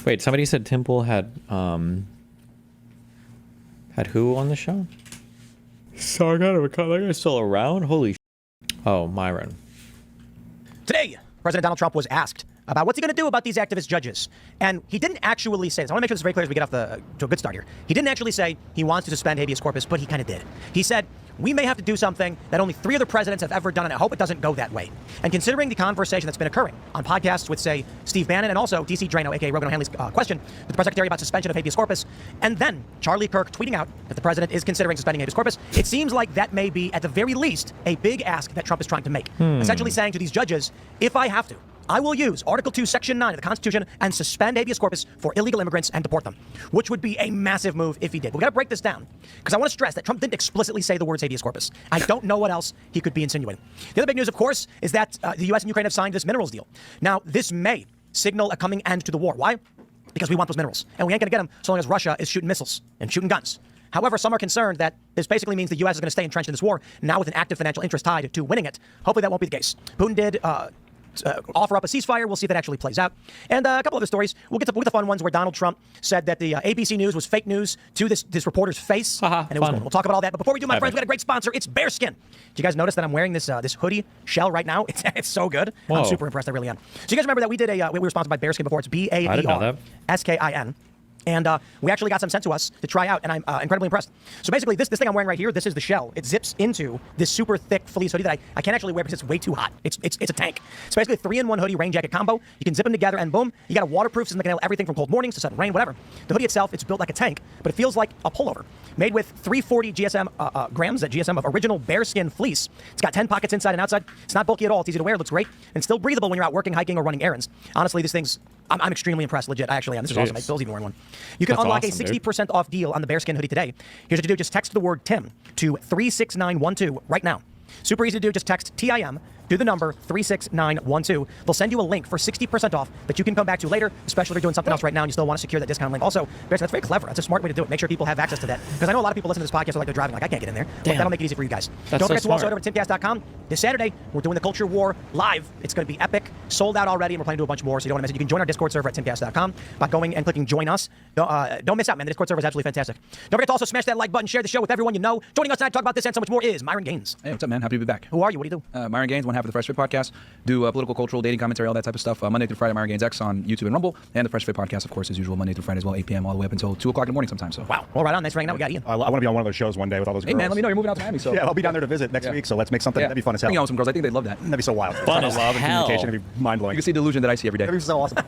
Wait, somebody said Temple had who on the show? Sargon, that guy's still around? Holy Oh, Myron. Today, President Donald Trump was asked about what's he going to do about these activist judges. And he didn't actually say this. I want to make sure this is very clear as we get off to a good start here. He didn't actually say he wants to suspend habeas corpus, but he kind of did. He said, we may have to do something that only 3 other presidents have ever done, and I hope it doesn't go that way. And considering the conversation that's been occurring on podcasts with, say, Steve Bannon and also DC Drano, a.k.a. Rogan O'Hanley's question with the press secretary about suspension of habeas corpus, and then Charlie Kirk tweeting out that the president is considering suspending habeas corpus, it seems like that may be, at the very least, a big ask that Trump is trying to make. Essentially saying to these judges, if I have to, I will use Article 2, Section 9 of the Constitution and suspend habeas corpus for illegal immigrants and deport them, which would be a massive move if he did. But we got to break this down because I want to stress that Trump didn't explicitly say the words habeas corpus. I don't know what else he could be insinuating. The other big news, of course, is that the U.S. and Ukraine have signed this minerals deal. Now, this may signal a coming end to the war. Why? Because we want those minerals, and we ain't going to get them so long as Russia is shooting missiles and shooting guns. However, some are concerned that this basically means the U.S. is going to stay entrenched in this war, now with an active financial interest tied to winning it. Hopefully that won't be the case. Putin did offer up a ceasefire. We'll see if that actually plays out. And a couple other stories. We'll get to the fun ones where Donald Trump said that the ABC News was fake news to this reporter's face. And it was fun. We'll talk about all that. But before we do, my friends, we got a great sponsor. It's Bearskin. Did you guys notice that I'm wearing this hoodie shell right now? It's so good. Whoa. I'm super impressed. I really am. So you guys remember that we did we were sponsored by Bearskin before. It's BAERSKIN. And we actually got some sent to us to try out, and I'm incredibly impressed. So basically, this thing I'm wearing right here, this is the shell. It zips into this super thick fleece hoodie that I can't actually wear because it's way too hot. It's a tank. It's basically a 3-in-1 hoodie rain jacket combo. You can zip them together, and boom, you got a waterproof system that can handle everything from cold mornings to sudden rain, whatever. The hoodie itself, it's built like a tank, but it feels like a pullover. Made with 340 grams of original bearskin fleece. It's got 10 pockets inside and outside. It's not bulky at all. It's easy to wear. It looks great, and still breathable when you're out working, hiking, or running errands. Honestly, these things, I'm extremely impressed. Legit, I actually am. This is awesome. Phil's even wearing one. You can unlock a 60% off deal on the Bearskin hoodie today. Here's what you do. Just text the word Tim to 36912 right now. Super easy to do. Just text TIM to the number 36912. They'll send you a link for 60% off that you can come back to later, especially if you're doing something else right now and you still want to secure that discount link. Also, Bearskin, that's very clever. That's a smart way to do it. Make sure people have access to that. Because I know a lot of people listen to this podcast are like they're driving, like I can't get in there. But that'll make it easy for you guys. Don't forget to also head over to timcast.com. This Saturday, we're doing the Culture War live. It's going to be epic. Sold out already, and we're planning to do a bunch more, so you don't want to miss it. You can join our Discord server at timcast.com by going and clicking join us. Don't miss out, man. The Discord server is absolutely fantastic. Don't forget to also smash that like button, share the show with everyone you know. Joining us tonight to talk about this and so much more is Myron Gaines. Hey, what's up, man? Happy to be back. Who are you? What do you do? Myron Gaines, one half of the Fresh Fit Podcast. Do political, cultural, dating commentary, all that type of stuff. Monday through Friday, Myron Gaines X on YouTube and Rumble. And the Fresh Fit Podcast, of course, as usual, Monday through Friday as well, 8 p.m. all the way up until 2 o'clock in the morning sometimes. So. Wow. Well, right on. Thanks for hanging out. We got Ian. I want to be on one of those shows one day with all those girls. Hey, man, let me know. You're moving out to Miami. So. Yeah, I'll be down there to visit next week, so let's make something. That'd be fun as hell. Bring on some girls. I think they'd love that. That'd be so wild. Fun as love hell. And communication. It'd be mind-blowing. You can see the illusion that I see every day. That'd be so awesome.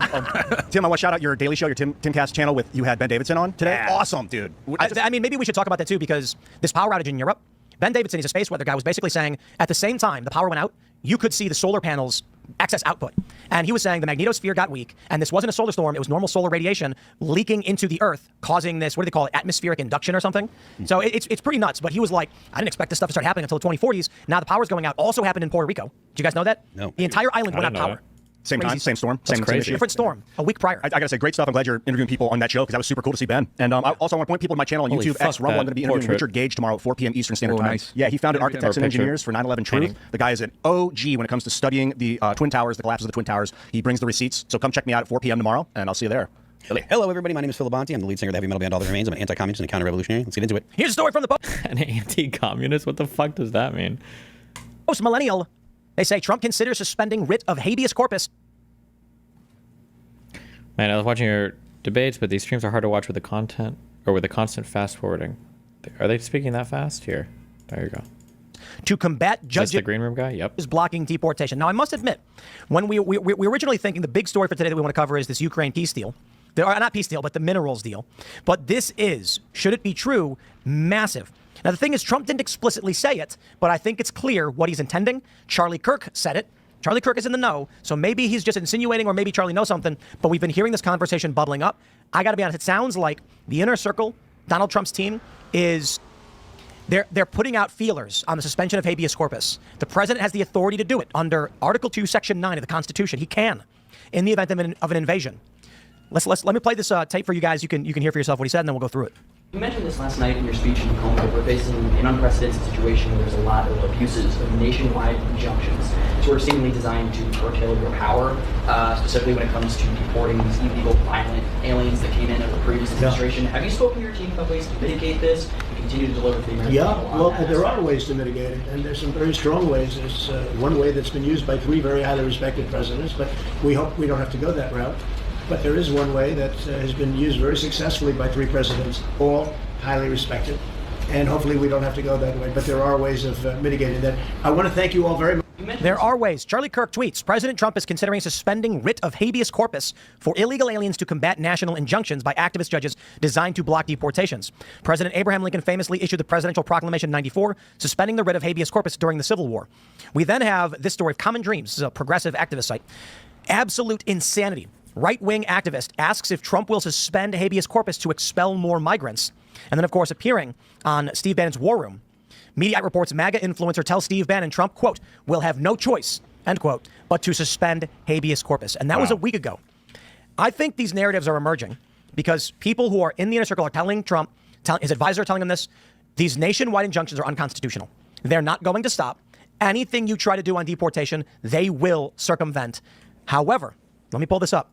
Tim, I want to shout out your daily show, your Timcast channel with you had Ben Davidson on today. Yeah. Awesome, dude. I mean, maybe we should talk about that too, because this power outage in Europe, Ben Davidson, he's a space weather guy, was basically saying at the same time the power went out, you could see the solar panels excess output. And he was saying the magnetosphere got weak, and this wasn't a solar storm, it was normal solar radiation leaking into the earth, causing this, what do they call it, atmospheric induction or something? So it's pretty nuts, but he was like, I didn't expect this stuff to start happening until the 2040s. Now the power's going out. Also happened in Puerto Rico. Did you guys know that? No. The entire island went out power. Same time, same storm, That's same crazy. issue. Different storm, a week prior. I gotta say, great stuff. I'm glad you're interviewing people on that show because that was super cool to see Ben. And I also want to point people to my channel on Holy YouTube, fuck, X Rumble. I'm going to be interviewing portrait. Richard Gage tomorrow at 4 p.m. Eastern Standard Time. Nice. Yeah, he founded Architects and picture. Engineers for 9/11 Truth. Painting. The guy is an OG when it comes to studying the Twin Towers, the collapses of the Twin Towers. He brings the receipts. So come check me out at 4 p.m. tomorrow, and I'll see you there. Hello, everybody. My name is Phil Labonte. I'm the lead singer of the heavy metal band All That Remains. I'm an anti-communist and a counter-revolutionary. Let's get into it. Here's a story from the An anti-communist? What the fuck does that mean? Post-millennial. They say Trump considers suspending writ of habeas corpus. Man, I was watching your debates, but these streams are hard to watch with the content or with the constant fast forwarding. Are they speaking that fast? Here. There you go. To combat Is this judges. the green room guy? Yep. Is blocking deportation. Now, I must admit, when we originally thinking the big story for today that we want to cover is this Ukraine peace deal. Not peace deal, but the minerals deal. But this is, should it be true, massive. Now, the thing is, Trump didn't explicitly say it, but I think it's clear what he's intending. Charlie Kirk said it. Charlie Kirk is in the know, so maybe he's just insinuating, or maybe Charlie knows something, but we've been hearing this conversation bubbling up. I got to be honest, it sounds like the inner circle, Donald Trump's team, is they're putting out feelers on the suspension of habeas corpus. The president has the authority to do it under Article 2, Section 9 of the Constitution. He can, in the event of an invasion. Let me play this tape for you guys. You can hear for yourself what he said, and then we'll go through it. You mentioned this last night in your speech in Tacoma. We're facing an unprecedented situation where there's a lot of abuses of nationwide injunctions, sort of seemingly designed to curtail your power, specifically when it comes to deporting these illegal, violent aliens that came in under the previous administration. Have you spoken to your team about ways to mitigate this and continue to deliver for the American people? Well, there are ways to mitigate it, and there's some very strong ways. There's one way that's been used by 3 very highly respected presidents, but we hope we don't have to go that route. But there is one way that has been used very successfully by 3 presidents, all highly respected, and hopefully we don't have to go that way. But there are ways of mitigating that. I want to thank you all very much. There are ways. Charlie Kirk tweets, President Trump is considering suspending writ of habeas corpus for illegal aliens to combat national injunctions by activist judges designed to block deportations. President Abraham Lincoln famously issued the Presidential Proclamation in 94, suspending the writ of habeas corpus during the Civil War. We then have this story of Common Dreams. This is a progressive activist site. Absolute insanity. Right-wing activist asks if Trump will suspend habeas corpus to expel more migrants. And then, of course, appearing on Steve Bannon's War Room, Mediaite reports MAGA influencer tells Steve Bannon Trump, quote, will have no choice, end quote, but to suspend habeas corpus. And that was a week ago. I think these narratives are emerging because people who are in the inner circle are telling Trump, his advisors are telling him this, these nationwide injunctions are unconstitutional. They're not going to stop. Anything you try to do on deportation, they will circumvent. However, let me pull this up.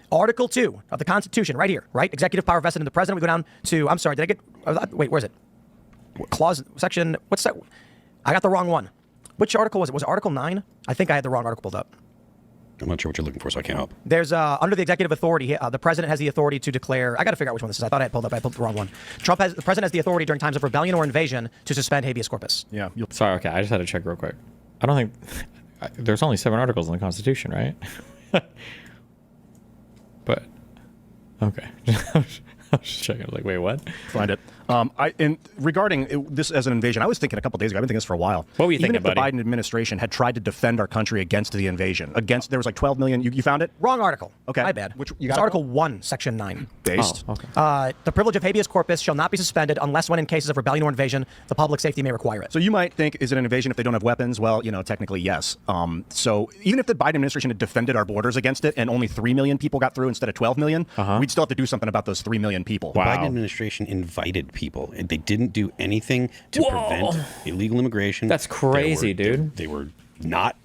Article 2 of the Constitution, right here, right? Executive power vested in the president. We go down to, I'm sorry, did I get, wait, where's it? Clause, section, what's that? I got the wrong one. Which article was it? Was it Article 9? I think I had the wrong article pulled up. I'm not sure what you're looking for, so I can't help. There's, under the executive authority, the president has the authority to declare, I got to figure out which one this is. I thought I had pulled up, I pulled the wrong one. The president has the authority during times of rebellion or invasion to suspend habeas corpus. Yeah. Sorry, okay, I just had to check real quick. I don't think there's only 7 articles in the Constitution, right? But okay, I was just checking. I was like, wait, what? Find it. Regarding this as an invasion, I was thinking a couple days ago. I've been thinking this for a while. What were you Even thinking, if buddy? the Biden administration had tried to defend our country against the invasion, there was like 12 million. You found it? Wrong article. Okay. My bad. Which you it's got? Article 1, Section 9. Based. Oh, okay. The privilege of habeas corpus shall not be suspended unless when in cases of rebellion or invasion, the public safety may require it. So you might think, is it an invasion if they don't have weapons? Well, technically yes. So even if the Biden administration had defended our borders against it and only 3 million people got through instead of 12 million, we'd still have to do something about those 3 million people. The Biden administration invited people. They didn't do anything to prevent illegal immigration. That's crazy, dude. They were not,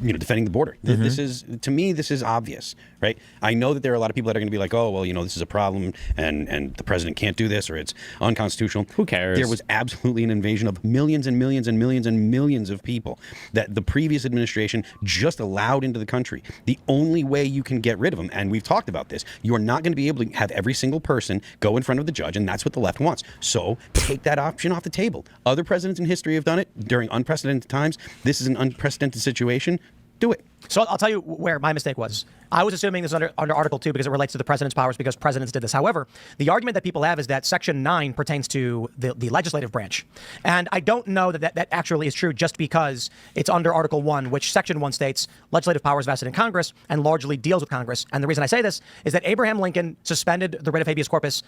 defending the border. This is, to me, this is obvious, right? I know that there are a lot of people that are going to be like, oh, well, this is a problem, and the president can't do this, or it's unconstitutional. Who cares? There was absolutely an invasion of millions and millions and millions and millions of people that the previous administration just allowed into the country. The only way you can get rid of them, and we've talked about this, you are not going to be able to have every single person go in front of the judge, and that's what the left wants. So take that option off the table. Other presidents in history have done it during unprecedented times. This is an unprecedented situation. Do it. So I'll tell you where my mistake was. I was assuming this is under Article 2 because it relates to the president's powers because presidents did this. However, the argument that people have is that Section 9 pertains to the legislative branch. And I don't know that actually is true just because it's under Article 1, which Section 1 states legislative powers vested in Congress and largely deals with Congress. And the reason I say this is that Abraham Lincoln suspended the writ of habeas corpus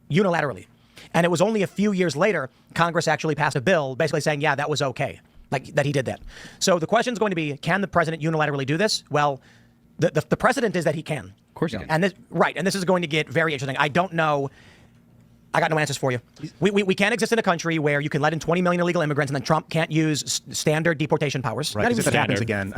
unilaterally. And it was only a few years later Congress actually passed a bill basically saying, yeah, that was okay. Like that he did that. So the question is going to be, can the president unilaterally do this? Well, the precedent is that he can. Of course he can. And this is going to get very interesting. I don't know. I got no answers for you. We can't exist in a country where you can let in 20 million illegal immigrants and then Trump can't use standard deportation powers. Right. If it happens again,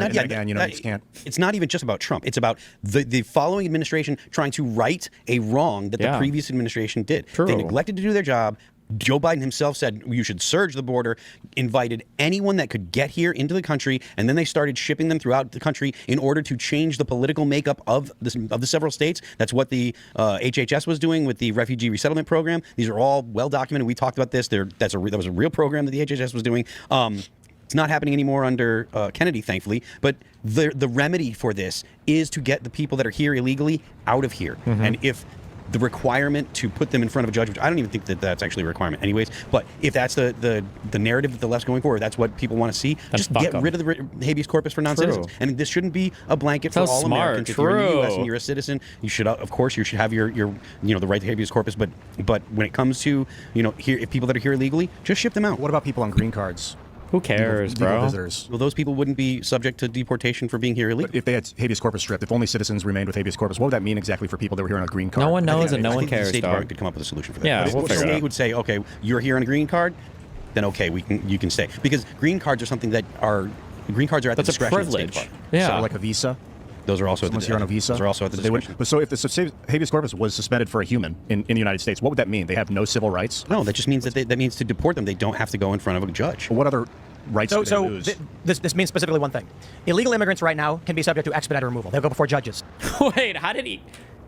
you just can't. It's not even just about Trump. It's about the following administration trying to right a wrong that the previous administration did. True. They neglected to do their job. Joe Biden himself said you should surge the border, invited anyone that could get here into the country, and then they started shipping them throughout the country in order to change the political makeup of the several states. That's what the HHS was doing with the refugee resettlement program. These are all well documented. We talked about this. That was a real program that the HHS was doing. It's not happening anymore under Kennedy, thankfully. But the remedy for this is to get the people that are here illegally out of here. And if the requirement to put them in front of a judge, which I don't even think that that's actually a requirement anyways, but if that's the narrative that the left's going for, or that's what people want to see, just get rid of the habeas corpus for non-citizens. And this shouldn't be a blanket for all Americans. If you're in the U.S. and you're a citizen, you should, of course, you should have your the right to habeas corpus, but when it comes to, here, if people that are here illegally, just ship them out. What about people on green cards? Who cares, legal bro? visitors. Well, those people wouldn't be subject to deportation for being here illegally. If they had habeas corpus stripped, if only citizens remained with habeas corpus, what would that mean exactly for people that were here on a green card? No one knows and I no one think the cares, State Department dog. could come up with a solution for that. Yeah, But we'll if figure it the state out. would say, okay, you're here on a green card, then okay, you can stay, because green cards are something that are green cards are at That's the a discretion of the State privilege. Department. Yeah. So like a visa? Those are also at Someone's the, here on a visa? Those are also at the So they would- discretion. But so if the habeas corpus was suspended for a human in the United States, what would that mean? They have no civil rights? No, that just means that means to deport them, they don't have to go in front of a judge. What other rights do they So lose? this means specifically one thing. Illegal immigrants right now can be subject to expedited removal. They'll go before judges. Wait, how did he?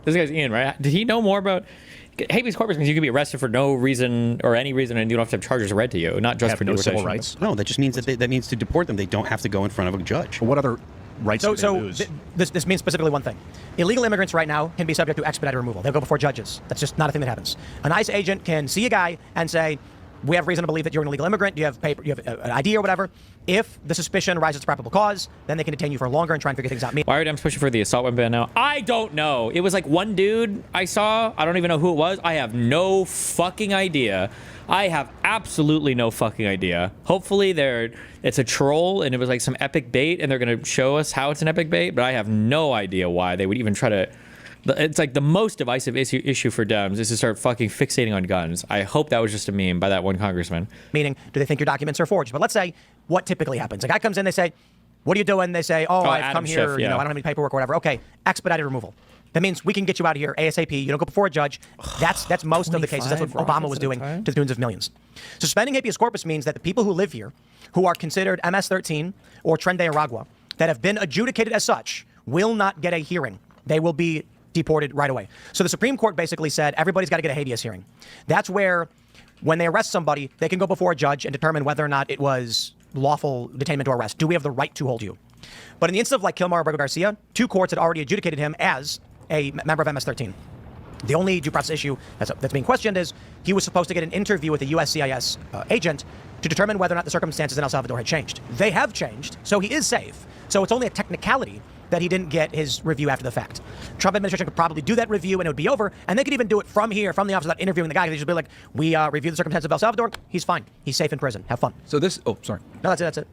This guy's Ian, right? Did he know more about habeas corpus? Means you can be arrested for no reason or any reason, and you don't have to have charges read to you, not just have for no deportation. civil rights? No, that just means that means to deport them, they don't have to go in front of a judge. What other rights do they So lose? this means specifically one thing. Illegal immigrants right now can be subject to expedited removal. They'll go before judges. That's just not a thing that happens. An ICE agent can see a guy and say, we have reason to believe that you're an illegal immigrant. You have paper, you have an ID or whatever. If the suspicion rises to probable cause, then they can detain you for longer and try and figure things out. Why are Dems pushing for the assault weapon ban now? I don't know. It was like one dude I saw. I don't even know who it was. I have no fucking idea. I have absolutely no fucking idea. Hopefully it's a troll and it was like some epic bait and they're going to show us how it's an epic bait, but I have no idea why they would even try to. It's like the most divisive issue for Dems is to start fucking fixating on guns. I hope that was just a meme by that one congressman. Meaning, do they think your documents are forged? But let's say what typically happens. A guy comes in, they say, what are you doing? They say, I've Adam come here, Schiff, you know, yeah. I don't have any paperwork or whatever. Okay, expedited removal. That means we can get you out of here ASAP. You don't go before a judge. That's most of the cases. That's what 25 Obama was doing rockets at a time? to the tunes of millions. Suspending habeas corpus means that the people who live here, who are considered MS-13 or Tren de Aragua, that have been adjudicated as such, will not get a hearing. They will be deported right away. So the Supreme Court basically said everybody's got to get a habeas hearing. That's where, when they arrest somebody, they can go before a judge and determine whether or not it was lawful detainment or arrest. Do we have the right to hold you? But in the instance of like Kilmar Abrego Garcia, two courts had already adjudicated him as a member of MS-13. The only due process issue that's being questioned is he was supposed to get an interview with a USCIS agent to determine whether or not the circumstances in El Salvador had changed. They have changed, so he is safe. So it's only a technicality that he didn't get his review after the fact. Trump administration could probably do that review and it would be over, and they could even do it from here, from the office, without interviewing the guy. They just be like, we review the circumstances of El Salvador. He's fine. He's safe in prison. Have fun. So this, oh, sorry. No, that's it.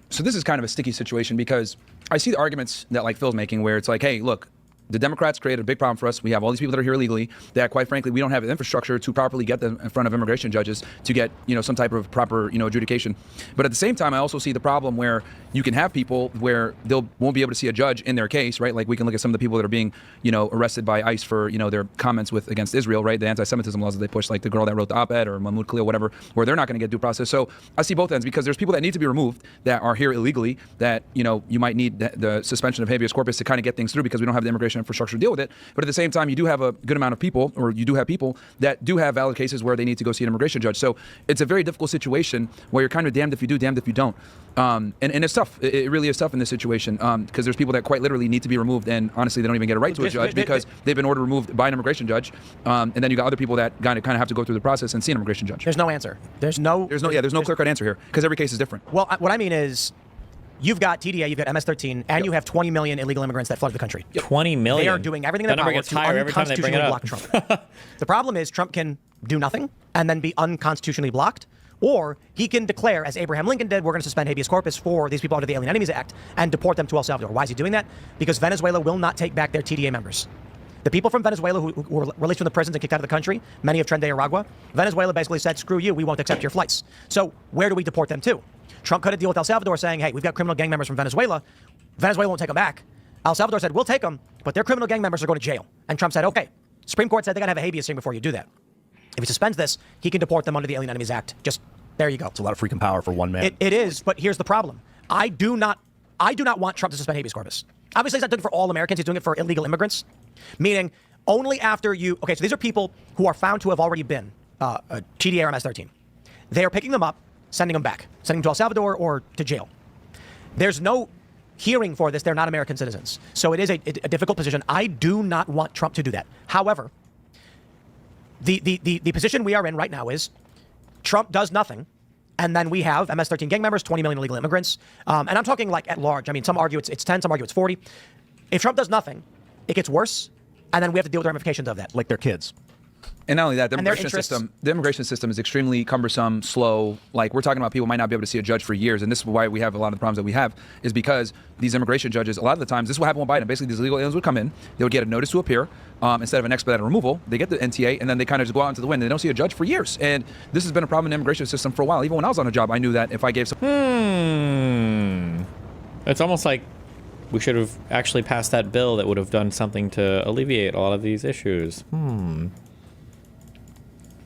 So this is kind of a sticky situation because I see the arguments that like Phil's making where it's like, hey, look, the Democrats created a big problem for us. We have all these people that are here illegally that, quite frankly, we don't have the infrastructure to properly get them in front of immigration judges to get, some type of proper, adjudication. But at the same time, I also see the problem where you can have people where won't be able to see a judge in their case, right? Like we can look at some of the people that are being, arrested by ICE for, their comments against Israel, right? The anti-Semitism laws that they push, like the girl that wrote the op-ed or Mahmoud Khalil, whatever, where they're not going to get due process. So I see both ends because there's people that need to be removed that are here illegally that, you might need the suspension of habeas corpus to kind of get things through because we don't have the immigration infrastructure to deal with it. But at the same time, you do have a good amount of people, or you do have people that do have valid cases where they need to go see an immigration judge. So it's a very difficult situation where you're kind of damned if you do, damned if you don't. And it's tough. It really is tough in this situation because there's people that quite literally need to be removed, and honestly, they don't even get a right to a judge because they've been ordered removed by an immigration judge. And then you got other people that kind of have to go through the process and see an immigration judge. There's no answer. There's no clear-cut answer here because every case is different. Well, what I mean is, you've got TDA, you've got MS-13, and you have 20 million illegal immigrants that flooded the country. 20 million. They are doing everything in their That number power gets to higher every time they bring it unconstitutionally up. block Trump. The problem is Trump can do nothing and then be unconstitutionally blocked, or he can declare, as Abraham Lincoln did, we're going to suspend habeas corpus for these people under the Alien Enemies Act and deport them to El Salvador. Why is he doing that? Because Venezuela will not take back their TDA members. The people from Venezuela who were released from the prisons and kicked out of the country, many of Tren de Aragua, Venezuela basically said, screw you, we won't accept your flights. So where do we deport them to? Trump cut a deal with El Salvador saying, hey, we've got criminal gang members from Venezuela. Venezuela won't take them back. El Salvador said, we'll take them, but their criminal gang members are going to jail. And Trump said, okay. Supreme Court said they got to have a habeas hearing before you do that. If he suspends this, he can deport them under the Alien Enemies Act. Just, there you go. It's a lot of freaking power for one man. It is, but here's the problem. I do not want Trump to suspend habeas corpus. Obviously, he's not doing it for all Americans. He's doing it for illegal immigrants. Meaning, only after you... Okay, so these are people who are found to have already been TDA or MS-13. They are picking them up, sending them back. Sending them to El Salvador or to jail. There's no hearing for this. They're not American citizens. So it is a difficult position. I do not want Trump to do that. However, the position we are in right now is Trump does nothing, and then we have MS-13 gang members, 20 million illegal immigrants. And I'm talking like at large. I mean, some argue it's 10, some argue it's 40. If Trump does nothing, it gets worse, and then we have to deal with the ramifications of that. Like their kids. And not only that, the And their immigration system is extremely cumbersome, slow. Like, we're talking about people might not be able to see a judge for years, and this is why we have a lot of the problems that we have, is because these immigration judges, a lot of the times, this is what happened with Biden. Basically, these illegal aliens would come in, they would get a notice to appear, instead of an expedited removal, they get the NTA, and then they kind of just go out into the wind, and they don't see a judge for years. And this has been a problem in the immigration system for a while. Even when I was on a job, I knew that if I gave some... It's almost like we should have actually passed that bill that would have done something to alleviate a lot of these issues.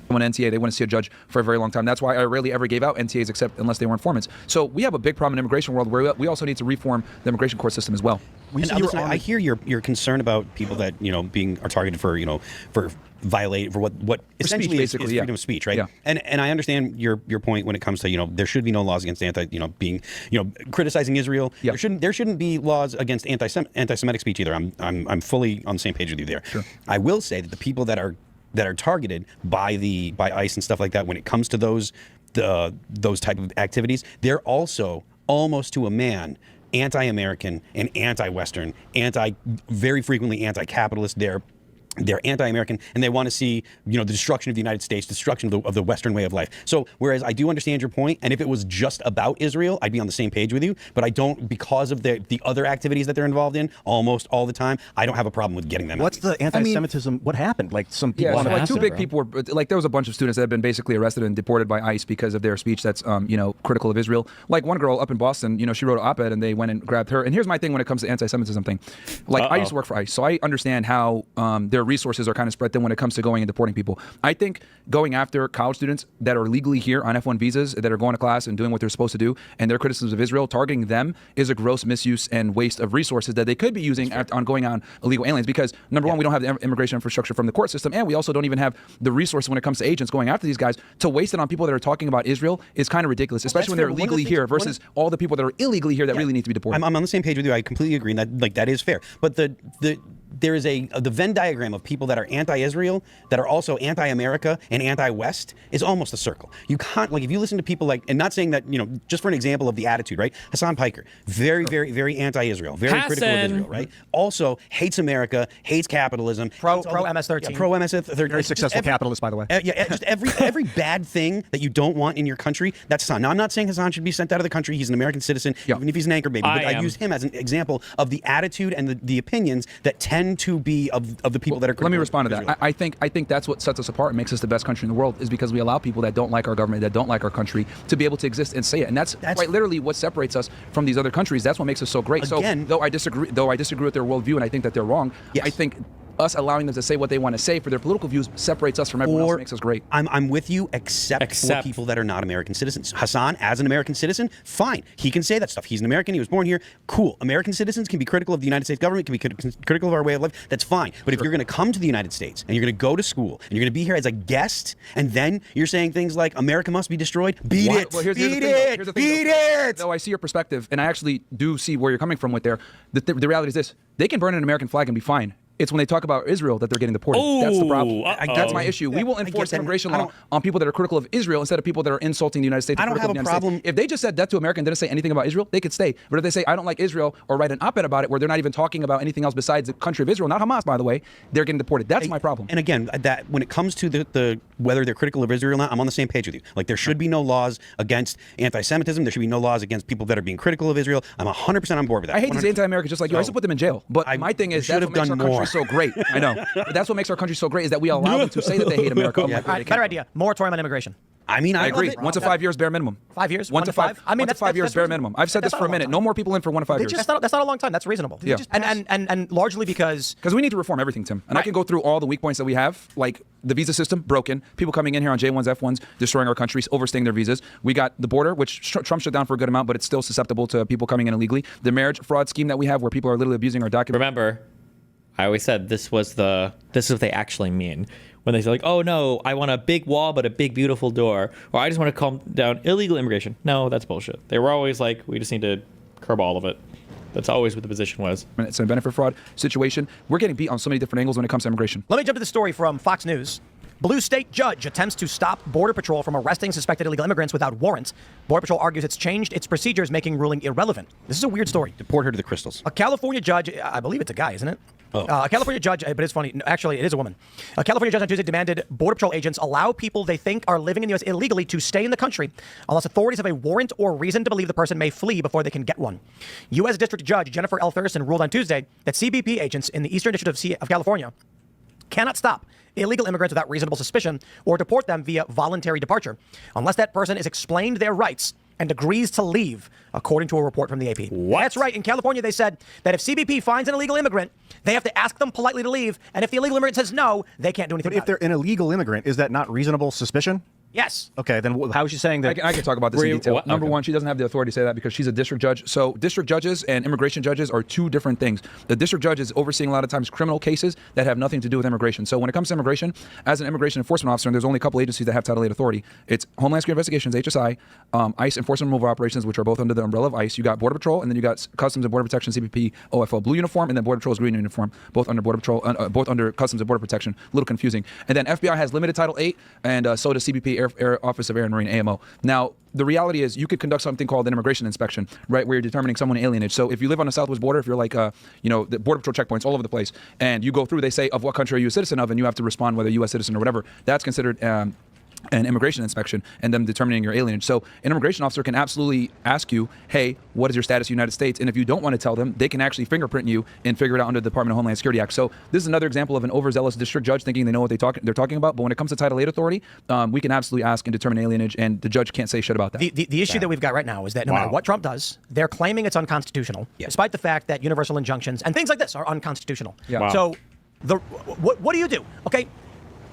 An NTA, they wouldn't see a judge for a very long time. That's why I rarely ever gave out NTAs except unless they were informants. So we have a big problem in the immigration world where we also need to reform the immigration court system as well. And listen, I hear your concern about people that are targeted for for violate for what essentially is freedom of speech, right? Yeah. And I understand your point when it comes to there should be no laws against criticizing Israel. Yeah. There shouldn't be laws against anti-Semitic speech either. I'm fully on the same page with you there. Sure. I will say that the people that are targeted by ICE and stuff like that, when it comes to those type of activities, they're also almost to a man anti-American and anti-Western, very frequently anti-capitalist. They're anti-American, and they want to see, the destruction of the United States, destruction of the Western way of life. So, whereas I do understand your point, and if it was just about Israel, I'd be on the same page with you. But I don't, because of the other activities that they're involved in, almost all the time, I don't have a problem with getting them. What's the anti-Semitism? What happened? Like some people. Yeah, so like two big people were like, there was a bunch of students that had been basically arrested and deported by ICE because of their speech that's critical of Israel. Like one girl up in Boston, she wrote an op-ed and they went and grabbed her. And here's my thing when it comes to anti-Semitism thing. Like I used to work for ICE, so I understand how their resources are kind of spread thin when it comes to going and deporting people. I think going after college students that are legally here on F1 visas, that are going to class and doing what they're supposed to do, and their criticisms of Israel, targeting them is a gross misuse and waste of resources that they could be using on going on illegal aliens. Because number one, we don't have the immigration infrastructure from the court system, and we also don't even have the resources when it comes to agents going after these guys. To waste it on people that are talking about Israel is kind of ridiculous, especially when they're legally here versus all the people that are illegally here that really need to be deported. I'm on the same page with you. I completely agree, and that is fair. But there is the Venn diagram of people that are anti-Israel, that are also anti-America and anti-West is almost a circle. You can't, if you listen to people and not saying that, just for an example of the attitude, right? Hassan Piker, very, very, very anti-Israel, very critical of Israel, right? Also hates America, hates capitalism. Pro MS-13. Yeah, pro MS-13. Very successful capitalist, by the way. Just every bad thing that you don't want in your country, that's Hassan. Now, I'm not saying Hassan should be sent out of the country. He's an American citizen, even if he's an anchor baby. But I use him as an example of the attitude and the opinions that tend to be of the people that are critical. Let me respond to that. I think that's what sets us apart and makes us the best country in the world, is because we allow people that don't like our government, that don't like our country, to be able to exist and say it. And that's quite literally what separates us from these other countries. That's what makes us so great. Again, so though I disagree with their worldview and I think that they're wrong, I think us allowing them to say what they want to say for their political views separates us from everyone else and makes us great. I'm with you, except for people that are not American citizens. Hassan, as an American citizen, fine. He can say that stuff. He's an American. He was born here. Cool. American citizens can be critical of the United States government, can be critical of our way of life. That's fine. But if you're going to come to the United States and you're going to go to school and you're going to be here as a guest, and then you're saying things like America must be destroyed, beat it. Well, here's beat it. Though I see your perspective, and I actually do see where you're coming from with there. The reality is this: they can burn an American flag and be fine. It's when they talk about Israel that they're getting deported. That's the problem. That's my issue. We will enforce immigration law on people that are critical of Israel instead of people that are insulting the United States. I don't have a problem. If they just said that to America and didn't say anything about Israel, they could stay. But if they say, I don't like Israel, or write an op-ed about it where they're not even talking about anything else besides the country of Israel, not Hamas, by the way, they're getting deported. That's my problem. And again, that when it comes to the whether they're critical of Israel or not, I'm on the same page with you. Like, there should be no laws against anti-Semitism. There should be no laws against people that are being critical of Israel. I'm 100% on board with that. I hate these anti-Americans just like you. I used to put them in jail. But my thing is, that's what makes our country so great. I know. But that's what makes our country so great, is that we allow them to say that they hate America. All right, better idea. Moratorium on immigration. I mean, I agree. love it. 1 to 5 years bare minimum. 5 years? 1 to 5. I mean, that's 5 years bare minimum. I've said this for a minute. No more people in for 1 to 5 years. That's not a long time. That's reasonable. Yeah. And largely because we need to reform everything, Tim. And I can go through all the weak points that we have, like the visa system broken, people coming in here on J1s, F1s, destroying our countries, overstaying their visas. We got the border, which Trump shut down for a good amount, but it's still susceptible to people coming in illegally. The marriage fraud scheme that we have, where people are literally abusing our documents. Remember, I always said this is what they actually mean. When they say, like, oh no, I want a big wall but a big beautiful door, or I just want to calm down illegal immigration. No, that's bullshit. They were always like, we just need to curb all of it. That's always what the position was. It's a benefit fraud situation. We're getting beat on so many different angles when it comes to immigration. Let me jump to the story from Fox News. Blue state judge attempts to stop Border Patrol from arresting suspected illegal immigrants without warrant. Border Patrol argues it's changed its procedures, making ruling irrelevant. This is a weird story. Deport her to the crystals. A California judge, I believe it's a guy, isn't it? A California judge, but it's funny. Actually, it is a woman. A California judge on Tuesday demanded Border Patrol agents allow people they think are living in the U.S. illegally to stay in the country unless authorities have a warrant or reason to believe the person may flee before they can get one. U.S. District Judge Jennifer L. Thurston ruled on Tuesday that CBP agents in the Eastern District of California cannot stop illegal immigrants without reasonable suspicion or deport them via voluntary departure unless that person is explained their rights and agrees to leave, according to a report from the AP. What? That's right. In California, they said that if CBP finds an illegal immigrant, they have to ask them politely to leave. And if the illegal immigrant says no, they can't do anything But if about they're an illegal immigrant, is that not reasonable suspicion? Yes. Okay, then how is she saying that? I can talk about this in detail. Number one, she doesn't have the authority to say that because she's a district judge. So district judges and immigration judges are two different things. The district judge is overseeing a lot of times criminal cases that have nothing to do with immigration. So when it comes to immigration, as an immigration enforcement officer, and there's only a couple agencies that have Title 8 authority. It's Homeland Security Investigations, HSI, ICE Enforcement Removal Operations, which are both under the umbrella of ICE. You got Border Patrol, and then you got Customs and Border Protection, CBP, OFO, blue uniform, and then Border Patrol's green uniform, both under Border Patrol, both under Customs and Border Protection. A little confusing. And then FBI has limited Title 8, and so does CBP, Air Office of Air and Marine, AMO. Now, the reality is you could conduct something called an immigration inspection, right, where you're determining someone alienage. So if you live on the southwest border, if you're like, the Border Patrol checkpoints all over the place, and you go through, they say, of what country are you a citizen of, and you have to respond whether U.S. citizen or whatever. That's considered an immigration inspection and them determining your alienage. So an immigration officer can absolutely ask you, hey, what is your status in the United States? And if you don't want to tell them, they can actually fingerprint you and figure it out under the Department of Homeland Security Act. So this is another example of an overzealous district judge thinking they know what they're talking about. But when it comes to Title 8 authority, we can absolutely ask and determine alienage, and the judge can't say shit about that. The issue that we've got right now is that no matter what Trump does, they're claiming it's unconstitutional, despite the fact that universal injunctions and things like this are unconstitutional. Yeah. Wow. So what do you do? Okay.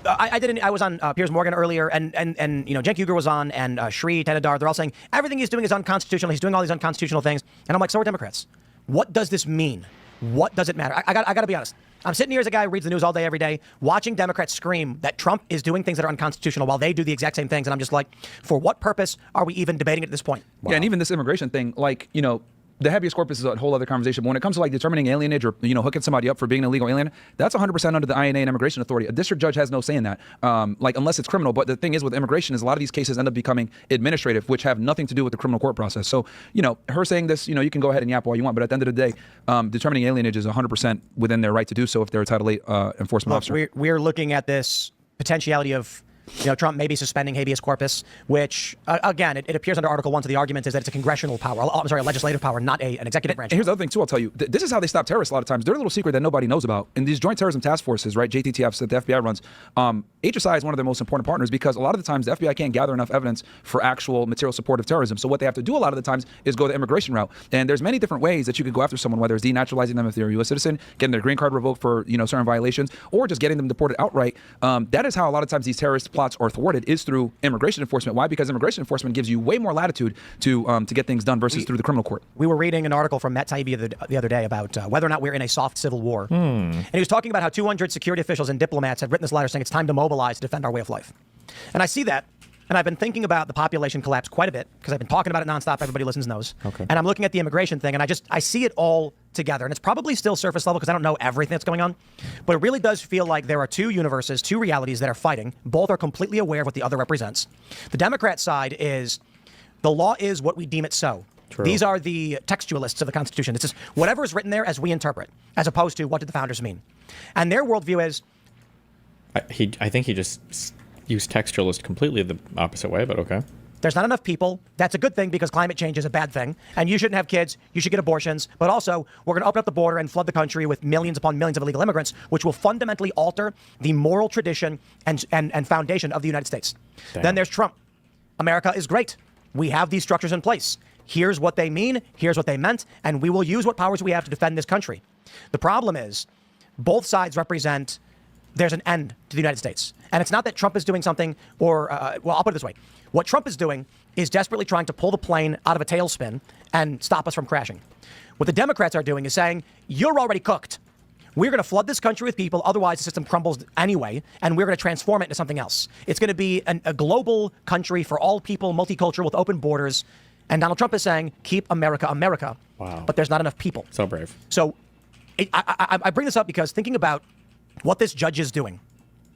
I was on Piers Morgan earlier, and Cenk Uygur was on, and Shri Tedadar. They're all saying everything he's doing is unconstitutional. He's doing all these unconstitutional things, and I'm like, so are Democrats. What does this mean? What does it matter? I got to be honest. I'm sitting here as a guy who reads the news all day, every day, watching Democrats scream that Trump is doing things that are unconstitutional while they do the exact same things, and I'm just like, for what purpose are we even debating it at this point? Yeah, and even this immigration thing, the habeas corpus is a whole other conversation. But when it comes to determining alienage or hooking somebody up for being an illegal alien, that's 100% under the INA and Immigration Authority. A district judge has no say in that, unless it's criminal. But the thing is with immigration is a lot of these cases end up becoming administrative, which have nothing to do with the criminal court process. So her saying this, you can go ahead and yap all you want, but at the end of the day, determining alienage is 100% within their right to do so if they're a Title 8 enforcement officer. We're looking at this potentiality of Trump may be suspending habeas corpus, which, again, it appears under Article 1. So the argument is that it's a congressional power. A legislative power, not an executive branch. And here's the other thing, too, I'll tell you. This is how they stop terrorists a lot of times. They're a little secret that nobody knows about. In these joint terrorism task forces, right, JTTFs that the FBI runs, HSI is one of their most important partners because a lot of the times the FBI can't gather enough evidence for actual material support of terrorism. So what they have to do a lot of the times is go the immigration route. And there's many different ways that you could go after someone, whether it's denaturalizing them if they're a U.S. citizen, getting their green card revoked for certain violations, or just getting them deported outright. That is how a lot of times these terrorist plots are thwarted, is through immigration enforcement. Why? Because immigration enforcement gives you way more latitude to get things done versus through the criminal court. We were reading an article from Matt Taibbi the other day about whether or not we're in a soft civil war. And he was talking about how 200 security officials and diplomats had written this letter saying it's time to mobilize to defend our way of life. And I see that, and I've been thinking about the population collapse quite a bit because I've been talking about it nonstop. Everybody listens knows. Okay. And I'm looking at the immigration thing, and I see it all together. And it's probably still surface level because I don't know everything that's going on. But it really does feel like there are two universes, two realities that are fighting. Both are completely aware of what the other represents. The Democrat side is the law is what we deem it so. True. These are the textualists of the Constitution. It's just whatever is written there as we interpret, as opposed to what did the founders mean. And their worldview is... I think he just used textualist completely the opposite way, but okay. There's not enough people. That's a good thing because climate change is a bad thing. And you shouldn't have kids. You should get abortions. But also, we're going to open up the border and flood the country with millions upon millions of illegal immigrants, which will fundamentally alter the moral tradition and foundation of the United States. Damn. Then there's Trump. America is great. We have these structures in place. Here's what they mean. Here's what they meant. And we will use what powers we have to defend this country. The problem is both sides represent... There's an end to the United States. And it's not that Trump is doing something or, I'll put it this way. What Trump is doing is desperately trying to pull the plane out of a tailspin and stop us from crashing. What the Democrats are doing is saying, you're already cooked. We're going to flood this country with people. Otherwise, the system crumbles anyway. And we're going to transform it into something else. It's going to be a global country for all people, multicultural with open borders. And Donald Trump is saying, keep America, America. Wow. But there's not enough people. So brave. So I bring this up because thinking about what this judge is doing,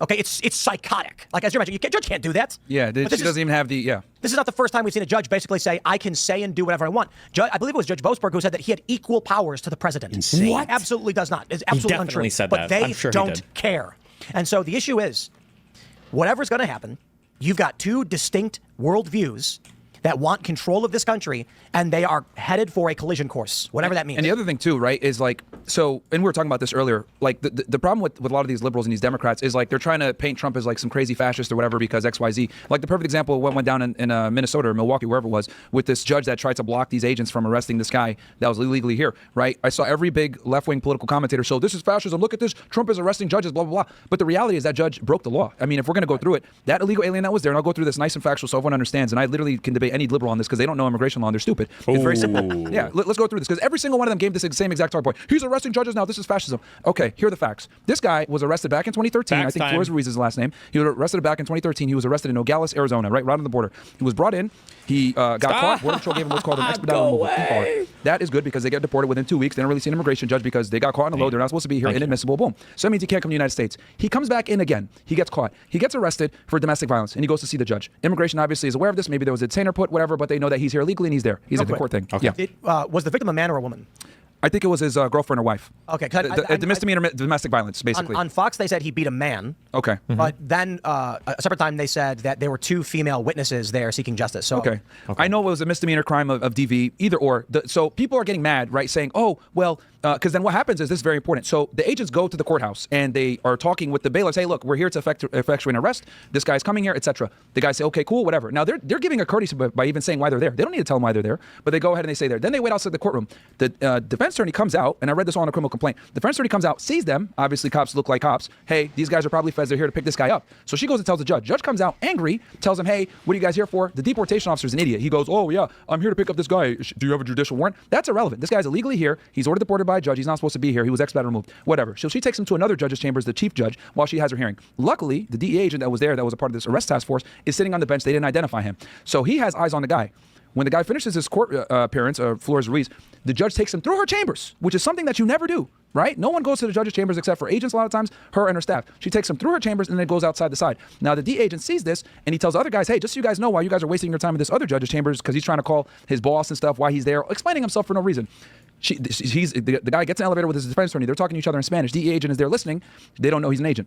Okay, it's psychotic. Like as you mentioned, judge can't do that. Yeah, But she this is- doesn't even have the, yeah. This is not the first time we've seen a judge basically say, I can say and do whatever I want. I believe it was Judge Boasberg who said that he had equal powers to the president. Insane. What? Absolutely does not. It's absolutely definitely untrue. said but that. they I'm sure he don't did. care. And so the issue is, whatever's going to happen, you've got two distinct worldviews that want control of this country, and they are headed for a collision course, whatever that means. And the other thing too, right, is like, so, and we were talking about this earlier, like the problem with a lot of these liberals and these Democrats is like they're trying to paint Trump as like some crazy fascist or whatever because XYZ. Like the perfect example of what went down in Minnesota or Milwaukee, wherever it was, with this judge that tried to block these agents from arresting this guy that was illegally here, right? I saw every big left-wing political commentator, so this is fascism, look at this, Trump is arresting judges, blah, blah, blah. But the reality is that judge broke the law. I mean, if we're going to go through it, that illegal alien that was there, and I'll go through this nice and factual so everyone understands, and I literally can debate any liberal on this because they don't know immigration law and they're stupid. It's very simple. Yeah, let's go through this because every single one of them gave this same exact talking point. He's arresting judges now. This is fascism. Okay, here are the facts. This guy was arrested back in 2013. Facts I think time. Flores Ruiz is his last name. He was arrested back in 2013. He was arrested in Nogales, Arizona, right on the border. He was brought in. He got caught. Border Patrol gave him what's called an expedited removal. E-bar. That is good because they get deported within 2 weeks. They don't really see an immigration judge because they got caught on the load. They're not supposed to be here. Inadmissible. Boom. So that means he can't come to the United States. He comes back in again. He gets caught. He gets arrested for domestic violence and he goes to see the judge. Immigration obviously is aware of this. Maybe there was a detainer put, whatever, but they know that he's here illegally and he's there. He's at the court thing. Okay. Yeah. Was the victim a man or a woman? I think it was his girlfriend or wife. Okay, 'cause Misdemeanor domestic violence, basically. On Fox, they said he beat a man. Okay. But then a separate time, they said that there were two female witnesses there seeking justice. So Okay. I know it was a misdemeanor crime of DV, either or. So people are getting mad, right, saying, oh, well, because then what happens is this is very important. So the agents go to the courthouse and they are talking with the bailiffs. Hey, look, we're here to effectuate an arrest. This guy's coming here, etc. The guys say, okay, cool, whatever. Now they're giving a courtesy by even saying why they're there. They don't need to tell them why they're there, but they go ahead and they say there. Then they wait outside the courtroom. The defense attorney comes out, and I read this all in a criminal complaint. The defense attorney comes out, sees them. Obviously, cops look like cops. Hey, these guys are probably feds. They're here to pick this guy up. So she goes and tells the judge. Judge comes out angry, tells him, hey, what are you guys here for? The deportation officer's an idiot. He goes, oh, yeah, I'm here to pick up this guy. Do you have a judicial warrant? That's irrelevant. This guy's illegally here. He's ordered deported by a judge. He's not supposed to be here. He was expedited removed. Whatever. So she takes him to another judge's chambers, the chief judge, while she has her hearing. Luckily, the DEA agent that was there, that was a part of this arrest task force, is sitting on the bench. They didn't identify him. So he has eyes on the guy. When the guy finishes his court appearance, Flores Ruiz, the judge takes him through her chambers, which is something that you never do, right? No one goes to the judge's chambers except for agents a lot of times, her and her staff. She takes him through her chambers and then goes outside the side. Now, the DEA agent sees this and he tells other guys, hey, just so you guys know why you guys are wasting your time in this other judge's chambers because he's trying to call his boss and stuff, why he's there, explaining himself for no reason. The guy gets in an elevator with his defense attorney. They're talking to each other in Spanish. DEA agent is there listening. They don't know he's an agent.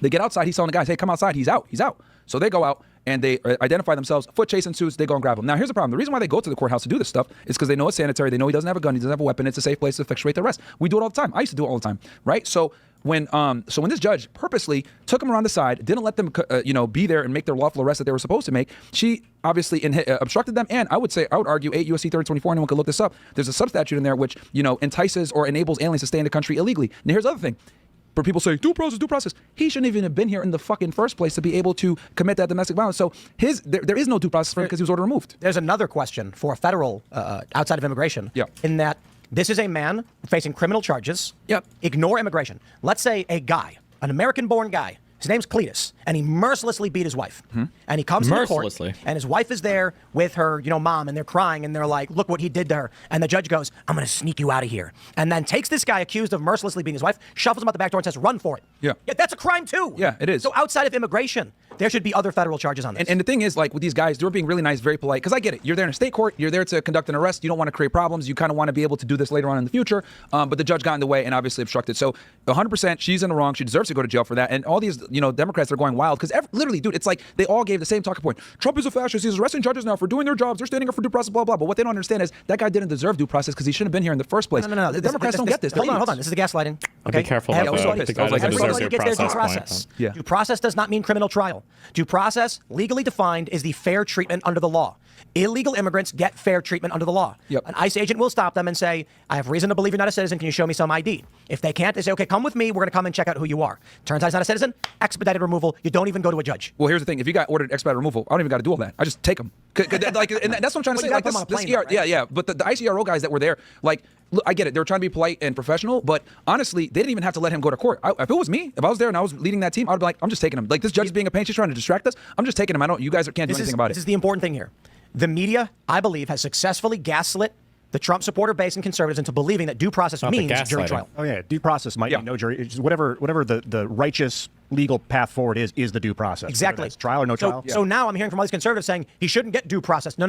They get outside. He's telling the guys, hey, come outside. He's out. He's out. So they go out and they identify themselves. Foot chase ensues. They go and grab him. Now, here's the problem. The reason why they go to the courthouse to do this stuff is because they know it's sanitary. They know he doesn't have a gun. He doesn't have a weapon. It's a safe place to effectuate the arrest. We do it all the time. I used to do it all the time, right? So when this judge purposely took him around the side, didn't let them be there and make their lawful arrest that they were supposed to make, she obviously obstructed them. And I would argue 8 U.S.C. 3024, anyone could look this up. There's a substatute in there which entices or enables aliens to stay in the country illegally. Now here's the other thing. Where people say, due process. He shouldn't even have been here in the fucking first place to be able to commit that domestic violence. So there is no due process for him because he was ordered removed. There's another question for a federal, outside of immigration, in that this is a man facing criminal charges. Yep. Ignore immigration. Let's say a guy, an American-born guy, his name's Cletus, and he mercilessly beat his wife. And he comes to the court, and his wife is there with her, mom, and they're crying, and they're like, look what he did to her. And the judge goes, I'm going to sneak you out of here. And then takes this guy accused of mercilessly beating his wife, shuffles him out the back door and says, run for it. Yeah. That's a crime too. Yeah, it is. So outside of immigration, there should be other federal charges on this. And the thing is, like with these guys, they're being really nice, very polite. Because I get it. You're there in a state court. You're there to conduct an arrest. You don't want to create problems. You kind of want to be able to do this later on in the future. But the judge got in the way and obviously obstructed. So 100%, she's in the wrong. She deserves to go to jail for that. And all these, Democrats are going wild because literally, dude, it's like they all gave the same talking point. Trump is a fascist. He's arresting judges now for doing their jobs. They're standing up for due process, blah, blah. But what they don't understand is that guy didn't deserve due process because he shouldn't have been here in the first place. No. The Democrats don't get this. Hold on. This is the gaslighting. Okay? Be careful about Everybody the guy that deserves due gets their due process process. point. Yeah. Due process does not mean criminal trial. Due process, legally defined, is the fair treatment under the law. Illegal immigrants get fair treatment under the law. Yep. An ICE agent will stop them and say, I have reason to believe you're not a citizen. Can you show me some ID? If they can't, they say, okay, come with me. We're going to come and check out who you are. Turns out he's not a citizen. Expedited removal. You don't even go to a judge. Well, here's the thing. If you got ordered expedited removal, I don't even got to do all that. I just take them. And that's what I'm trying to say. you Like gotta put 'em on a plane, though, right? Yeah. But the ICRO guys that were there, like, look, I get it. They were trying to be polite and professional, but honestly, they didn't even have to let him go to court. If it was me, if I was there and I was leading that team, I'd be like, I'm just taking him. Like, this judge is being a pain. She's trying to distract us. I'm just taking him. You guys can't do anything about it. This is the important thing here. The media, I believe, has successfully gaslit the Trump supporter base and conservatives into believing that due process means jury trial. Oh yeah, due process might be no jury. It's whatever the righteous legal path forward is the due process. Exactly. Whether that's trial or no trial. So now I'm hearing from all these conservatives saying he shouldn't get due process. No.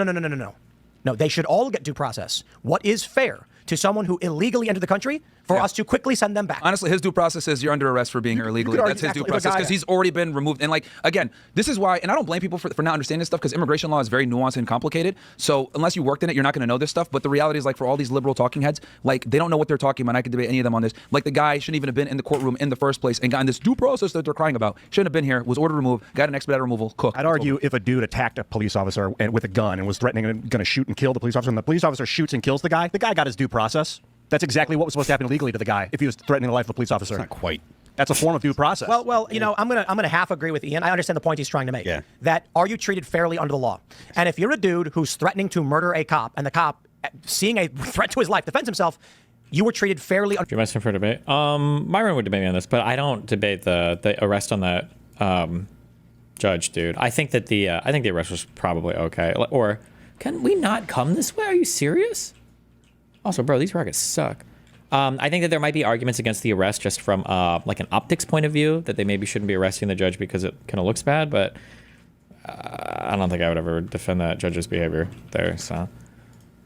No, they should all get due process. What is fair to someone who illegally entered the country for us to quickly send them back? Honestly, his due process is you're under arrest for being here illegally. could argue That's his due exactly. If a process guy- because he's already been removed. And like, again, this is why, and I don't blame people for not understanding this stuff because immigration law is very nuanced and complicated. So unless you worked in it, you're not going to know this stuff. But the reality is, like, for all these liberal talking heads, like, they don't know what they're talking about. And I could debate any of them on this. Like, the guy shouldn't even have been in the courtroom in the first place and gotten this due process that they're crying about. Shouldn't have been here, was ordered removed, got an expedited removal, cooked. I'd argue if a dude attacked a police officer and with a gun and was threatening and going to shoot and kill the police officer, and the police officer shoots and kills the guy got his due process. That's exactly what was supposed to happen illegally to the guy if he was threatening the life of a police officer. Not quite. That's a form of due process. Well, you know, I'm gonna half agree with Ian. I understand the point he's trying to make. Yeah. That are you treated fairly under the law? And if you're a dude who's threatening to murder a cop, and the cop, seeing a threat to his life, defends himself, you were treated fairly. You're mentioning for debate. Myron would debate me on this, but I don't debate the arrest on that judge, dude. I think that the arrest was probably okay. Or can we not come this way? Are you serious? Also, bro, these rockets suck. I think that there might be arguments against the arrest just from like an optics point of view, that they maybe shouldn't be arresting the judge because it kind of looks bad, but I don't think I would ever defend that judge's behavior there. So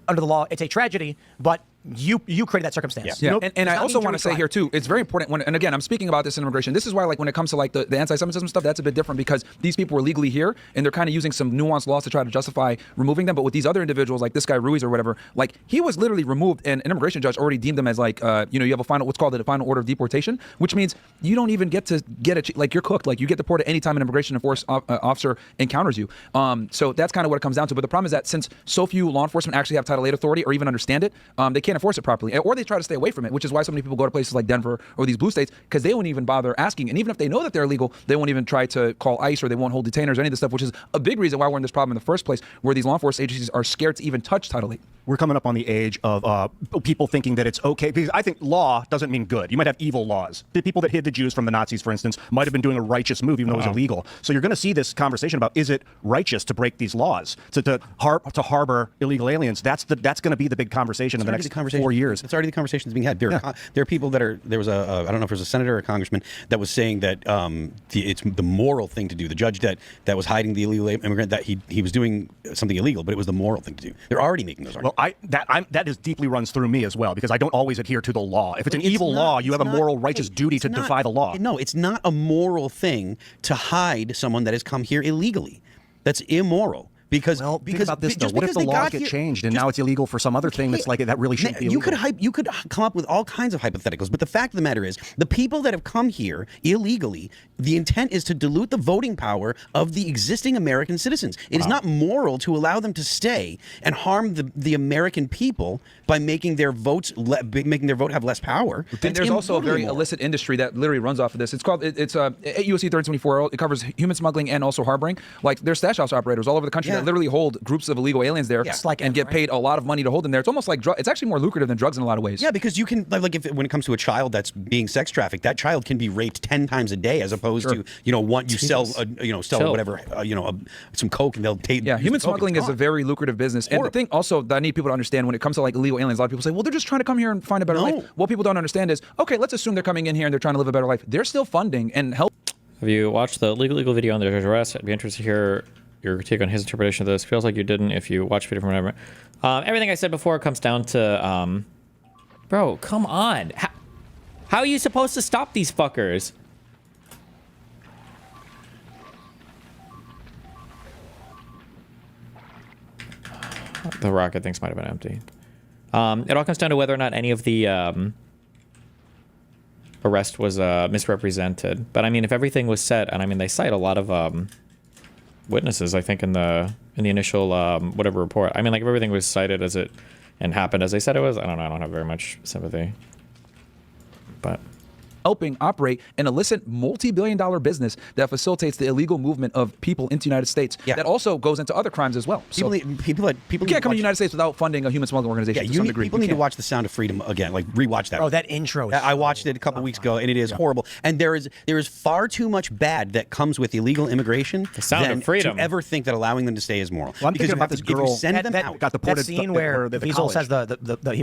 Under the law, it's a tragedy, but you created that circumstance. Yeah, Nope, and does I not also mean want to say jury here trial. too, it's very important when, and again, I'm speaking about this in immigration. This is why, like, when it comes to like the anti-Semitism stuff, that's a bit different because these people were legally here and they're kind of using some nuanced laws to try to justify removing them. But with these other individuals, like this guy Ruiz or whatever, like he was literally removed, and an immigration judge already deemed them as like, you know, you have a final, what's called a final order of deportation, which means you don't even get to get it, like you're cooked, like you get deported anytime an immigration enforcement officer encounters you. So that's kind of what it comes down to. But the problem is that since so few law enforcement actually have Title 8 authority or even understand it, they can't enforce it properly, or they try to stay away from it, which is why so many people go to places like Denver or these blue states because they won't even bother asking. And even if they know that they're illegal, they won't even try to call ICE or they won't hold detainers or any of this stuff, which is a big reason why we're in this problem in the first place, where these law enforcement agencies are scared to even touch Title 8. We're coming up on the age of people thinking that it's okay, because I think law doesn't mean good. You might have evil laws. The people that hid the Jews from the Nazis, for instance, might have been doing a righteous move, even though it was illegal. So you're going to see this conversation about, is it righteous to break these laws, to harbor illegal aliens? That's going to be the big conversation in the next 4 years. It's already the conversation that's being had. There are people that are, there was I don't know if it was a senator or a congressman that was saying that it's the moral thing to do. The judge that was hiding the illegal immigrant, that he was doing something illegal, but it was the moral thing to do. They're already making those arguments. Well, that is deeply runs through me as well, because I don't always adhere to the law. If it's an evil law, you have a moral, righteous duty to defy the law. No, it's not a moral thing to hide someone that has come here illegally. That's immoral. Because think about this though. What if the laws get changed and now it's illegal for some other thing that's like that really shouldn't be illegal? You could come up with all kinds of hypotheticals, but the fact of the matter is, the people that have come here illegally, the intent is to dilute the voting power of the existing American citizens. It is not moral to allow them to stay and harm the American people by making their vote have less power. And there's also a very illicit industry that literally runs off of this. It's called at USC 3024. It covers human smuggling and also harboring. Like, there's stash house operators all over the country that literally hold groups of illegal aliens there and get paid a lot of money to hold them there. It's almost like it's actually more lucrative than drugs in a lot of ways. Yeah, because you can when it comes to a child that's being sex trafficked, that child can be raped 10 times a day, as opposed to sell whatever some coke and they'll take. Yeah, human smuggling is a very lucrative business. And the thing also that I need people to understand when it comes to like illegal aliens, a lot of people say, well, they're just trying to come here and find a better life. What people don't understand is, okay, let's assume they're coming in here and they're trying to live a better life. They're still funding and help. have you watched the legal video on the judge's arrest? I'd be interested to hear your take on his interpretation of this. Feels like you didn't if you watched video from whatever. Everything I said before comes down to, bro, come on. How are you supposed to stop these fuckers? The rocket things might have been empty. It all comes down to whether or not any of the arrest was misrepresented. But I mean, if everything was set, and I mean, they cite a lot of witnesses, I think, in the initial whatever report. I mean, like, if everything was cited as it and happened as they said it was, I don't know. I don't have very much sympathy. But helping operate an illicit multi-billion-dollar business that facilitates the illegal movement of people into the United States. Yeah. That also goes into other crimes as well. People you can't come to the United States without funding a human smuggling organization to some degree. People need to watch The Sound of Freedom again, like rewatch that. Oh, that intro. I watched it a couple weeks ago, and it is horrible. And there is far too much bad that comes with illegal immigration. The Sound of Freedom. To ever think that allowing them to stay is moral. Well, I'm thinking about this girl that got deported. That scene where Diesel says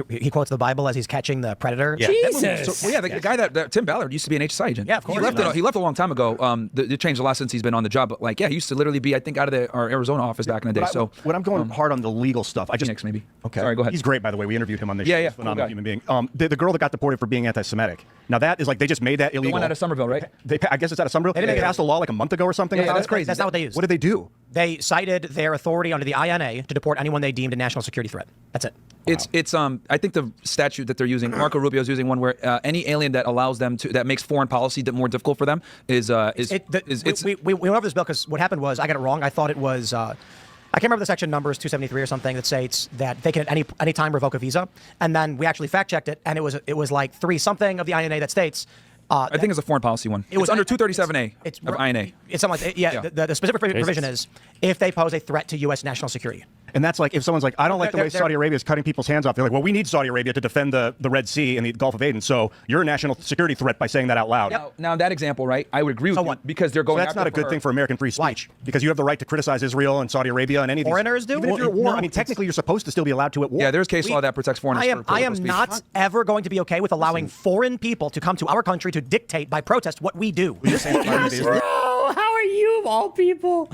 he quotes the Bible as he's catching the predator. Yeah. Jesus. The guy that Tim Ballard used to be an HSI agent. Yeah, of course. He left a long time ago. It changed a lot since he's been on the job. But like, yeah, he used to literally be, I think, out of our Arizona office back in the day. So when I'm going hard on the legal stuff, I just Phoenix, maybe. Okay. Sorry, go ahead. He's great, by the way. We interviewed him on this Yeah, show. yeah, He's a phenomenal cool human being. The girl that got deported for being anti-Semitic. Now that is like they just made that illegal. The one out of Somerville, right? I guess it's out of Somerville. They passed a law like a month ago or something. Yeah, about that's it? crazy. That's not what they used. What did they do? They cited their authority under the INA to deport anyone they deemed a national security threat. That's it. It's I think the statute that they're using, Marco Rubio's using one where any alien that allows them to, that makes foreign policy more difficult for them is we went over this bill because what happened was I got it wrong. I thought it was I can't remember the section numbers, 273 or something, that states that they can at any time revoke a visa, and then we actually fact checked it, and it was like 3 something of the INA that states. I think it's a foreign policy one. It's under 237A of INA. It's something like that. Yeah. The specific provision is if they pose a threat to U.S. national security. And that's like if someone's like, I don't like the way Saudi Arabia is cutting people's hands off. They're like, well, we need Saudi Arabia to defend the Red Sea and the Gulf of Aden. So you're a national security threat by saying that out loud. Now that example, right? I would agree with you because they're going. So that's not a good thing for American free speech because you have the right to criticize Israel and Saudi Arabia and any of these. Foreigners do. Even if you're at war, I mean, technically you're supposed to still be allowed to at war. Yeah, there's case law that protects foreigners. I am not ever going to be okay with allowing foreign people to come to our country to dictate by protest what we do. Oh, how are you of all people?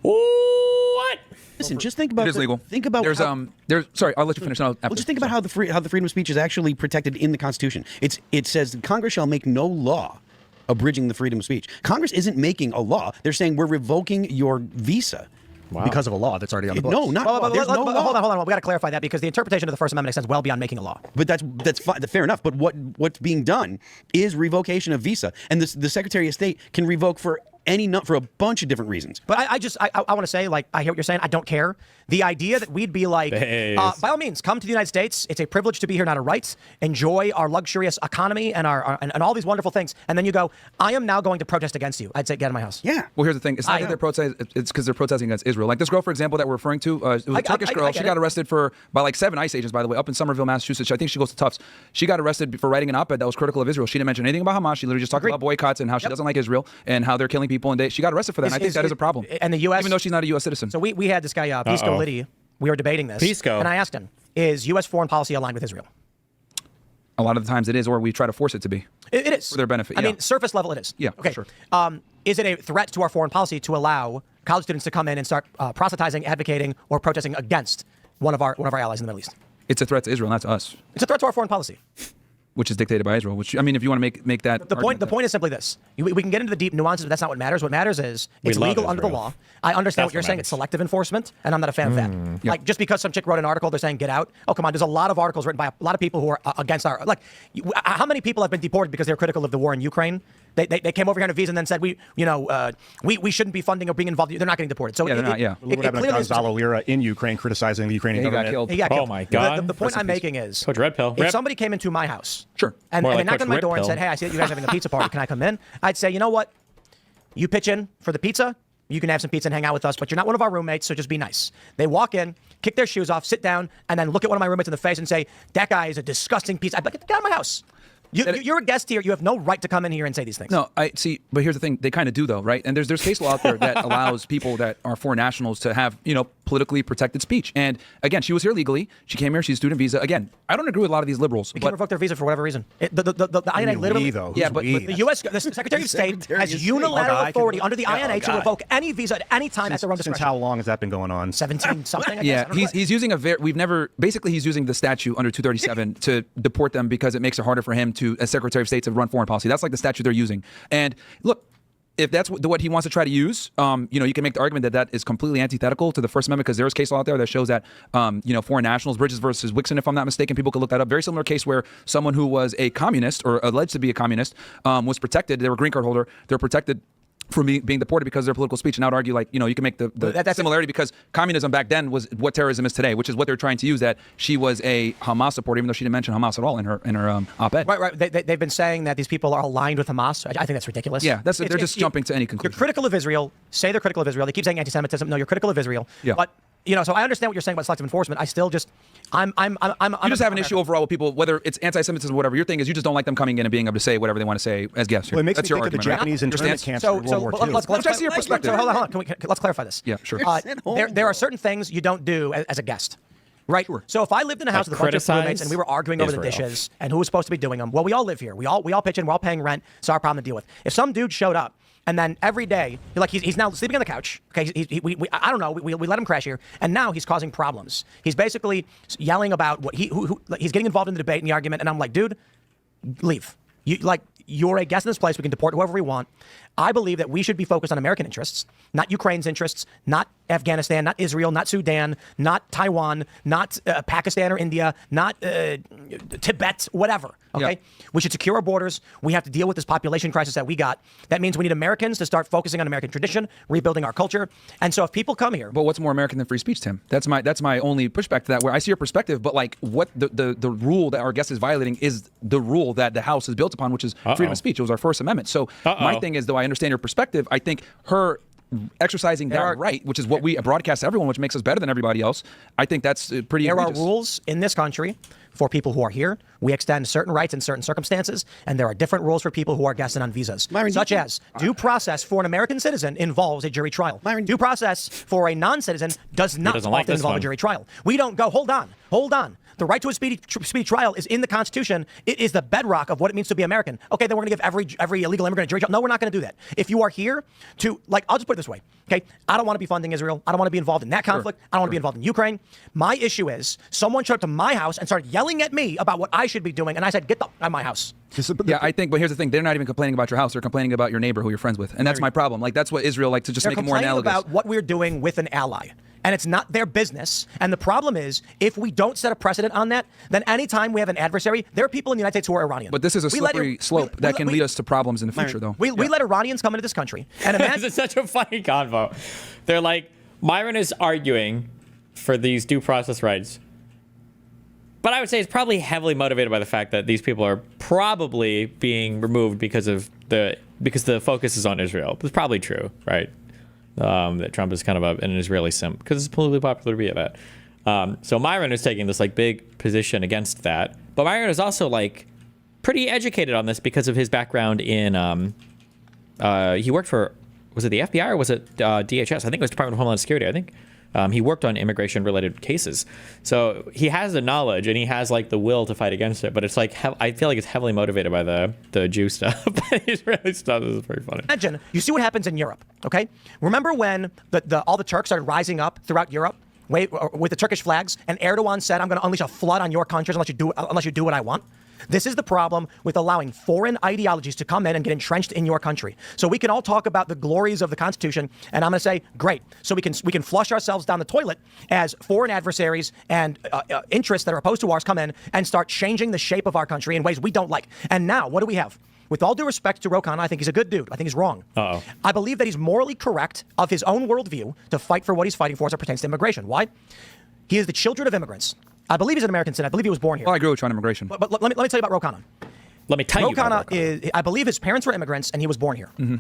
What? Listen, just think about It is legal. Think about there's sorry, I'll let you finish. Well, just think about how the freedom of speech is actually protected in the Constitution. It says that Congress shall make no law abridging the freedom of speech. Congress isn't making a law. They're saying we're revoking your visa. Wow. Because of a law that's already on the books. No, not law. There's no law. Hold on. We got to clarify that because the interpretation of the First Amendment extends well beyond making a law. But that's fine, fair enough. But what's being done is revocation of visa, and the Secretary of State can revoke for a bunch of different reasons. But I want to say, like, I hear what you're saying. I don't care. The idea that we'd be like, by all means, come to the United States. It's a privilege to be here, not a right. Enjoy our luxurious economy and and all these wonderful things. And then you go, I am now going to protest against you. I'd say, get out of my house. Yeah. Well, here's the thing. It's not that they're protesting. It's because they're protesting against Israel. Like this girl, for example, that we're referring to, it was a Turkish girl. She got arrested by like 7 ICE agents, by the way, up in Somerville, Massachusetts. I think she goes to Tufts. She got arrested for writing an op-ed that was critical of Israel. She didn't mention anything about Hamas. She literally just talked about boycotts and how she doesn't like Israel and how they're killing people. And she got arrested for that. And I think that is a problem. And the U.S. even though she's not a U.S. citizen. So we had this guy, Pisco Liddy. We were debating this. Pisco. And I asked him, is U.S. foreign policy aligned with Israel? A lot of the times it is, or we try to force it to be. It is. For their benefit, I yeah. mean, surface level it is. Yeah, okay. sure. Is it a threat to our foreign policy to allow college students to come in and start proselytizing, advocating, or protesting against one of our allies in the Middle East? It's a threat to Israel, not to us. It's a threat to our foreign policy. Which is dictated by Israel. Which, I mean, if you want to make that The point is simply this: we can get into the deep nuances, but that's not what matters. What matters is it's love legal under the Israel. law. I understand That's what you're what saying. matters. It's selective enforcement, and I'm not a fan of that. Yeah. Like just because some chick wrote an article, they're saying get out. Oh come on, there's a lot of articles written by a lot of people who are against our how many people have been deported because they're critical of the war in Ukraine? They came over here on a visa and then said we shouldn't be funding or being involved. They're not getting deported. So Yeah, they're not, yeah. Look what happened to Gonzalo Lira in Ukraine criticizing the Ukrainian He got government. killed. He got Oh killed. my God. The point Rest in I'm peace. making is, Coach Red Pill. if Rip. somebody came into my house, Sure. and More they like knocked Coach on my Red door and Pill. said, "Hey, I see that you guys are having a pizza party. Can I come in?" I'd say, "You know what? You pitch in for the pizza. You can have some pizza and hang out with us, but you're not one of our roommates, so just be nice." They walk in, kick their shoes off, sit down, and then look at one of my roommates in the face and say, "That guy is a disgusting piece." I'd be like, "Get out of my house. You're a guest here. You have no right to come in here and say these things." No, I see, but here's the thing: they kind of do, though, right? And there's case law out there that allows people that are foreign nationals to have, politically protected speech. And again, she was here legally. She came here. She's a student visa. Again, I don't agree with a lot of these liberals, They can but revoke their visa for whatever reason. The INA literally. though? Yeah, Who's but we? The U.S. The Secretary of State Secretary has of State. unilateral Oh, God. authority under the INA to God. revoke any visa at any time at their own Since discretion. how long has that been going on? 17 something. I guess. I yeah, don't know. he's using he's using the statute under 237 to deport them because it makes it harder for him to, as Secretary of State, to run foreign policy. That's like the statute they're using. And look, if that's what he wants to try to use, you can make the argument that is completely antithetical to the First Amendment because there is case law out there that shows that, foreign nationals, Bridges versus Wixon, if I'm not mistaken, people could look that up. Very similar case where someone who was a communist or alleged to be a communist was protected. They were a green card holder. They're protected from being deported because of their political speech. And I would argue, you can make the similarity because communism back then was what terrorism is today, which is what they're trying to use, that she was a Hamas supporter, even though she didn't mention Hamas at all in her op-ed. Right. They've been saying that these people are aligned with Hamas. I think that's ridiculous. Yeah, they're just jumping to any conclusion. You're critical of Israel. Say they're critical of Israel. They keep saying anti-Semitism. No, you're critical of Israel. Yeah. But so I understand what you're saying about selective enforcement. I still just, I'm. You just have an issue overall with people, whether it's anti-Semitism or whatever. Your thing is you just don't like them coming in and being able to say whatever they want to say as guests. Well, it makes That's me your think of the argument, right? Japanese internment camps So in World War II. let's see your perspective. So hold on. Let's clarify this. Yeah, sure. There are certain things you don't do as a guest. Right. Sure. So if I lived in a house with a bunch of criticize roommates and we were arguing over the Israel. dishes and who was supposed to be doing them, well, we all live here. We all pitch in. We're all paying rent. It's our problem to deal with. If some dude showed up and then every day, he's now sleeping on the couch. Okay, I don't know. We let him crash here, and now he's causing problems. He's basically yelling about what he's getting involved in the debate and the argument, and I'm like, dude, leave. You're a guest in this place. We can deport whoever we want. I believe that we should be focused on American interests, not Ukraine's interests, not Afghanistan, not Israel, not Sudan, not Taiwan, not Pakistan or India, not Tibet, whatever. Okay? Yeah. We should secure our borders. We have to deal with this population crisis that we got. That means we need Americans to start focusing on American tradition, rebuilding our culture. And so if people come here, But what's more American than free speech, Tim? That's my only pushback to that. Where I see your perspective, but like what the rule that our guest is violating is the rule that the House is built upon, which is freedom of speech. It was our First Amendment. So my thing is, though I understand your perspective, I think her exercising that right, which is what we broadcast to everyone, which makes us better than everybody else. I think that's pretty. there egregious. are rules in this country for people who are here. We extend certain rights in certain circumstances, and there are different rules for people who are guesting on visas. Myron, such as due process for an American citizen involves a jury trial. Myron, due process for a non-citizen does not doesn't like often this involve one. a jury trial. We don't go, hold on. The right to a speedy trial is in the Constitution. It is the bedrock of what it means to be American. Okay, then we're going to give every illegal immigrant a jury trial. No, we're not going to do that. If you are here to, I'll just put it this way. Okay, I don't want to be funding Israel. I don't want to be involved in that conflict. I don't want to be involved in Ukraine. My issue is someone showed up to my house and started yelling at me about what I should be doing, and I said, get the out of my house. Yeah, I think, but here's the thing: they're not even complaining about your house; they're complaining about your neighbor who you're friends with, and that's my problem. Like that's what Israel like to just They're make it more complaining analogous. about what we're doing with an ally. And it's not their business. And the problem is, if we don't set a precedent on that, then anytime we have an adversary, there are people in the United States who are Iranian. But this is a slippery slope that can lead us to problems in the future, though. We let Iranians come into this country. And This imagine, is such a funny convo. They're like, Myron is arguing for these due process rights. But I would say it's probably heavily motivated by the fact that these people are probably being removed because the focus is on Israel. It's probably true, right? That Trump is kind of an Israeli simp because it's politically popular to be at that. So Myron is taking this big position against that. But Myron is also pretty educated on this because of his background in he worked for, was it the FBI or was it DHS? I think it was Department of Homeland Security. I think he worked on immigration-related cases, so he has the knowledge and he has the will to fight against it. But it's I feel like it's heavily motivated by the Jew stuff. But Israeli stuff is very funny. imagine, you see what happens in Europe, okay? Remember when all the Turks started rising up throughout Europe with the Turkish flags, and Erdogan said, I'm going to unleash a flood on your countries unless you do what I want? This is the problem with allowing foreign ideologies to come in and get entrenched in your country. So we can all talk about the glories of the Constitution, and I'm going to say, great. So we can flush ourselves down the toilet as foreign adversaries and interests that are opposed to ours come in and start changing the shape of our country in ways we don't like. And now, what do we have? With all due respect to Ro Khanna, I think he's a good dude. I think he's wrong. Uh-oh. I believe that he's morally correct of his own worldview to fight for what he's fighting for as it pertains to immigration. Why? He is the children of immigrants. I believe he's an American citizen. I believe he was born here. Well, I agree with you on immigration. But let me tell you about Ro Khanna. Let me tell you. Ro Khanna I believe his parents were immigrants and he was born here. Mm-hmm.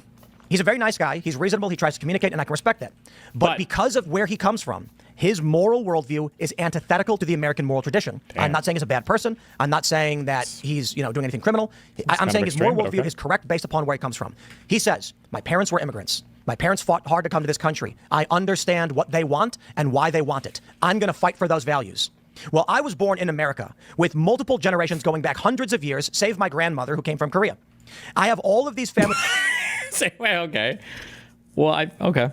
He's a very nice guy. He's reasonable. He tries to communicate, and I can respect that. But because of where he comes from, his moral worldview is antithetical to the American moral tradition. Damn. I'm not saying he's a bad person. I'm not saying that he's doing anything criminal. I'm saying his moral worldview is correct based upon where he comes from. He says, my parents were immigrants. My parents fought hard to come to this country. I understand what they want and why they want it. I'm going to fight for those values. Well, I was born in America with multiple generations going back hundreds of years, save my grandmother who came from Korea. I have all of these family Okay. Well, okay.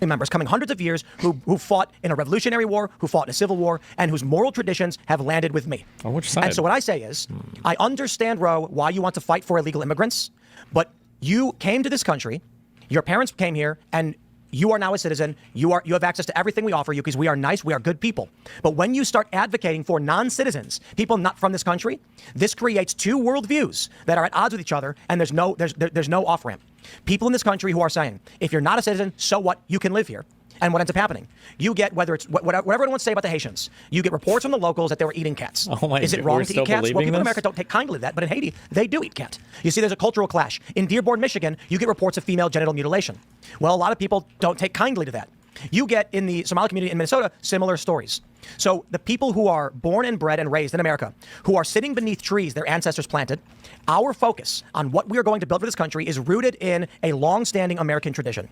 members coming hundreds of years who fought in a revolutionary war, who fought in a civil war, and whose moral traditions have landed with me. On which side? And so what I say is, I understand, Ro, why you want to fight for illegal immigrants, but you came to this country, your parents came here, and you are now a citizen. You have access to everything we offer you because we are nice. We are good people. But when you start advocating for non-citizens, people not from this country, this creates two worldviews that are at odds with each other, and there's no off-ramp. People in this country who are saying, if you're not a citizen, so what? You can live here. And what ends up happening? You get, whether it's whatever anyone wants to say about the Haitians, you get reports from the locals that they were eating cats. Oh my Is it God, wrong we're to still eat cats? Well, believing people in this? America don't take kindly to that, but in Haiti, they do eat cat. You see, there's a cultural clash. In Dearborn, Michigan, you get reports of female genital mutilation. Well, a lot of people don't take kindly to that. You get in the Somali community in Minnesota similar stories. So the people who are born and bred and raised in America, who are sitting beneath trees their ancestors planted, our focus on what we are going to build for this country is rooted in a long-standing American tradition.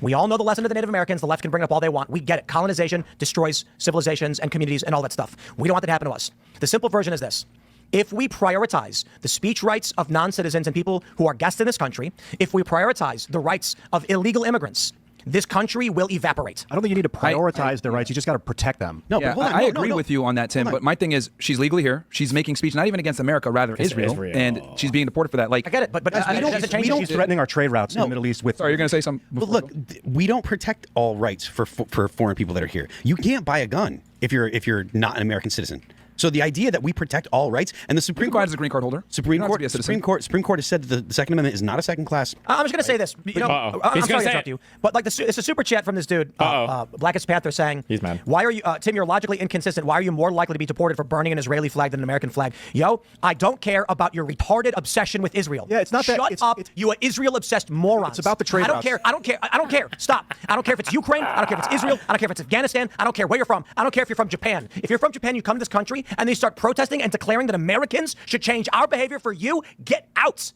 We all know the lesson to the Native Americans. The left can bring up all they want. We get it. Colonization destroys civilizations and communities and all that stuff. We don't want that to happen to us. The simple version is this. If we prioritize the speech rights of non-citizens and people who are guests in this country, if we prioritize the rights of illegal immigrants, this country will evaporate. I don't think you need to prioritize their rights. You just got to protect them. No, Yeah, but hold on. I No, agree no. with you on that, Tim. But my thing is, she's legally here. She's making speech not even against America, rather Israel, and she's being deported for that. Like, I get it, but Guys, we it don't- doesn't we change don't- it. She's threatening our trade routes in the Middle East with. sorry, you're going to say something. But look, we don't protect all rights for foreign people that are here. You can't buy a gun if you're not an American citizen. So the idea that we protect all rights and the Supreme Court Court as a green card holder. Supreme You don't have to Court, be a citizen. Supreme Court has said that the Second Amendment is not a second class. I'm just going to say this. You know, Uh-oh. I'm He's sorry gonna to say interrupt it. you, but like it's a super chat from this dude, Blackest Panther, saying, He's mad. Why are you, Tim? You're logically inconsistent. Why are you more likely to be deported for burning an Israeli flag than an American flag? Yo, I don't care about your retarded obsession with Israel. Yeah, it's not that- Shut it's- up, it's- you Israel obsessed morons. It's about the trade I don't routes. care. I don't care. I don't care. Stop. I don't care if it's Ukraine. I don't care if it's Israel. I don't care if it's Afghanistan. I don't care where you're from. I don't care if you're from Japan. If you're from Japan, you come to this country and they start protesting and declaring that Americans should change our behavior for you. Get out.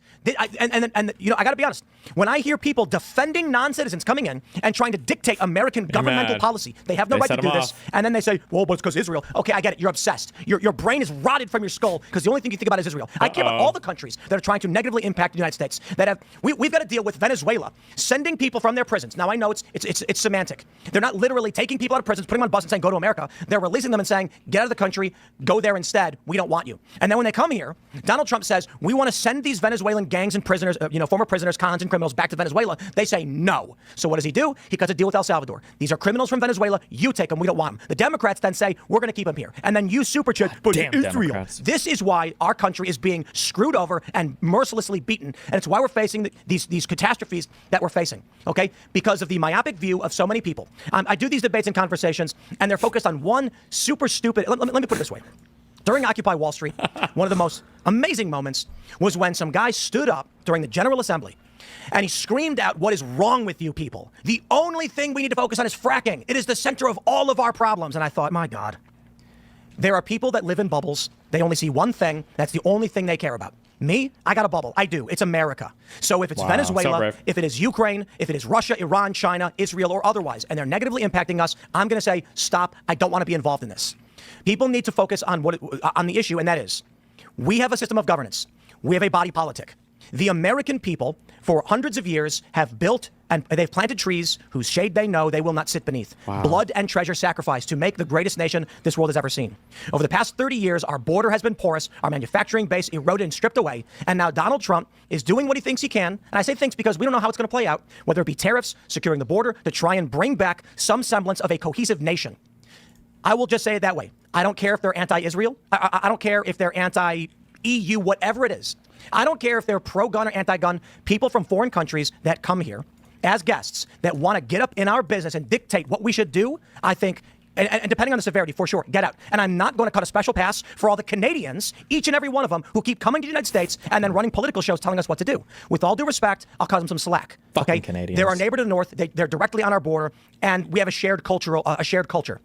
And you know, I got to be honest. When I hear people defending non-citizens coming in and trying to dictate American governmental mad. policy, they have no They right set to do them this. off. And then they say, well, but it's because Israel. Okay, I get it. You're obsessed. Your brain is rotted from your skull because the only thing you think about is Israel. I care about all the countries that are trying to negatively impact the United States. That have we've got to deal with Venezuela sending people from their prisons. Now I know it's semantic. They're not literally taking people out of prisons, putting them on a bus and saying go to America. They're releasing them and saying get out of the country, go there instead. We don't want you. And then when they come here, Donald Trump says we want to send these Venezuelan gangs and prisoners, former prisoners, cons and criminals back to Venezuela. They say no. So what does he do? He cuts a deal with El Salvador. These are criminals from Venezuela. You take them. We don't want them. The Democrats then say we're going to keep them here. And then you super chat, but Damn Israel. Democrats. This is why our country is being screwed over and mercilessly beaten. And it's why we're facing these catastrophes that we're facing, okay? Because of the myopic view of so many people. I do these debates and conversations, and they're focused on one super stupid... Let me put it this way. During Occupy Wall Street, one of the most amazing moments was when some guy stood up during the General Assembly and he screamed out, what is wrong with you people? The only thing we need to focus on is fracking. It is the center of all of our problems. And I thought, my God, there are people that live in bubbles. They only see one thing. That's the only thing they care about. Me, I got a bubble. I do. It's America. So if it's Wow, Venezuela, so brave. if it is Ukraine, if it is Russia, Iran, China, Israel, or otherwise, and they're negatively impacting us, I'm going to say, stop. I don't want to be involved in this. People need to focus on on the issue, and that is, we have a system of governance. We have a body politic. The American people, for hundreds of years, have built and they've planted trees whose shade they know they will not sit beneath. Wow. Blood and treasure sacrificed to make the greatest nation this world has ever seen. Over the past 30 years, our border has been porous, our manufacturing base eroded and stripped away, and now Donald Trump is doing what he thinks he can. And I say thinks because we don't know how it's going to play out, whether it be tariffs, securing the border, to try and bring back some semblance of a cohesive nation. I will just say it that way. I don't care if they're anti-Israel. I don't care if they're anti-EU, whatever it is. I don't care if they're pro-gun or anti-gun. People from foreign countries that come here as guests that want to get up in our business and dictate what we should do, I think, and depending on the severity, for sure, get out. And I'm not going to cut a special pass for all the Canadians, each and every one of them, who keep coming to the United States and then running political shows telling us what to do. With all due respect, I'll cut them some slack. Fucking Okay? Canadians. They're our neighbor to the north. They're directly on our border, and we have a shared culture.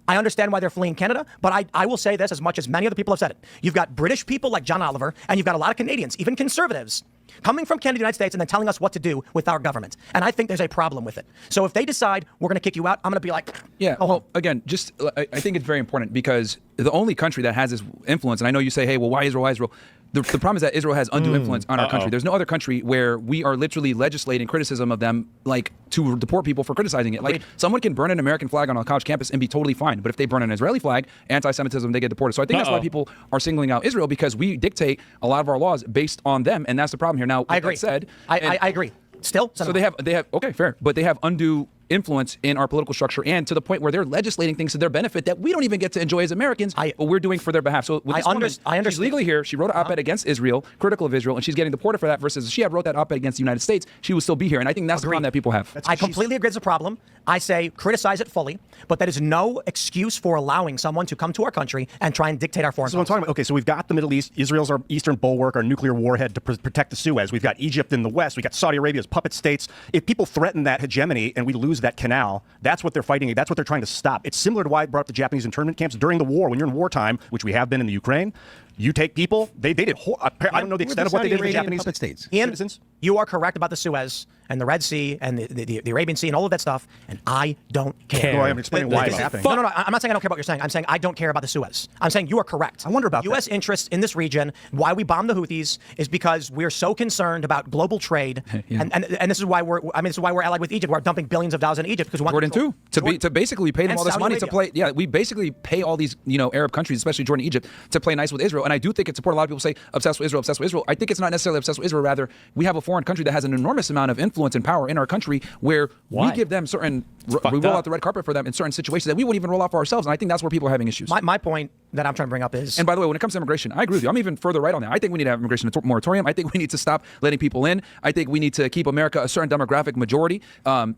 I understand why they're fleeing Canada, but I will say this as much as many other people have said it. You've got British people like John Oliver, and you've got a lot of Canadians, even conservatives, coming from Canada to the United States and then telling us what to do with our government. And I think there's a problem with it. So if they decide we're going to kick you out, I'm going to be like, Yeah, oh, well, again, just I think it's very important because the only country that has this influence, and I know you say, hey, well, why Israel, why Israel? The problem is that Israel has undue influence on our country. There's no other country where we are literally legislating criticism of them, like to deport people for criticizing it. Like someone can burn an American flag on a college campus and be totally fine, but if they burn an Israeli flag, anti-Semitism, they get deported. So I think that's why people are singling out Israel, because we dictate a lot of our laws based on them, and that's the problem here. Now, I agree. That said, I agree. Still, so they have okay, fair, but they have undue influence in our political structure, and to the point where they're legislating things to their benefit that we don't even get to enjoy as Americans, but we're doing for their behalf. So with this woman, understand. she's legally here. She wrote an op-ed against Israel, critical of Israel, and she's getting deported for that. Versus if she had wrote that op-ed against the United States, she would still be here. And I think that's the problem that people have. I completely agree it's a problem. I say criticize it fully, but that is no excuse for allowing someone to come to our country and try and dictate our foreign So I'm policy. talking about, okay, so we've got the Middle East. Israel's our eastern bulwark, our nuclear warhead to protect the Suez. We've got Egypt in the west. We've got Saudi Arabia's puppet states. If people threaten that hegemony and we lose that canal, that's what they're fighting. That's what they're trying to stop. It's similar to why I brought up the Japanese internment camps during the war. When you're in wartime, which we have been in the Ukraine, You take people, they did. I don't know the extent of what they did to the Japanese puppet states. Ian, citizens. you are correct about the Suez and the Red Sea and the Arabian Sea and all of that stuff, and I don't care. Well, I'm explaining why it's happening. No, I'm not saying I don't care about what you're saying. I'm saying I don't care about the Suez. I'm saying you are correct. I wonder about U.S. that. interests in this region, why we bomb the Houthis, is because we're so concerned about global trade, and this is why this is why we're allied with Egypt. We're dumping billions of dollars in Egypt because we want Jordan too. To basically pay them and all this Saudi money Arabia. to play. Yeah, we basically pay all these Arab countries, especially Jordan, Egypt, to play nice with Israel. And I do think it's important. A lot of people say obsessed with Israel, obsessed with Israel. I think it's not necessarily obsessed with Israel. Rather, we have a foreign country that has an enormous amount of influence and power in our country, where we give them certain, we roll out the red carpet for them in certain situations that we wouldn't even roll out for ourselves. And I think that's where people are having issues. My point that I'm trying to bring up is, and by the way, when it comes to immigration, I agree with you. I'm even further right on that. I think we need to have immigration moratorium. I think we need to stop letting people in. I think we need to keep America a certain demographic majority. I'm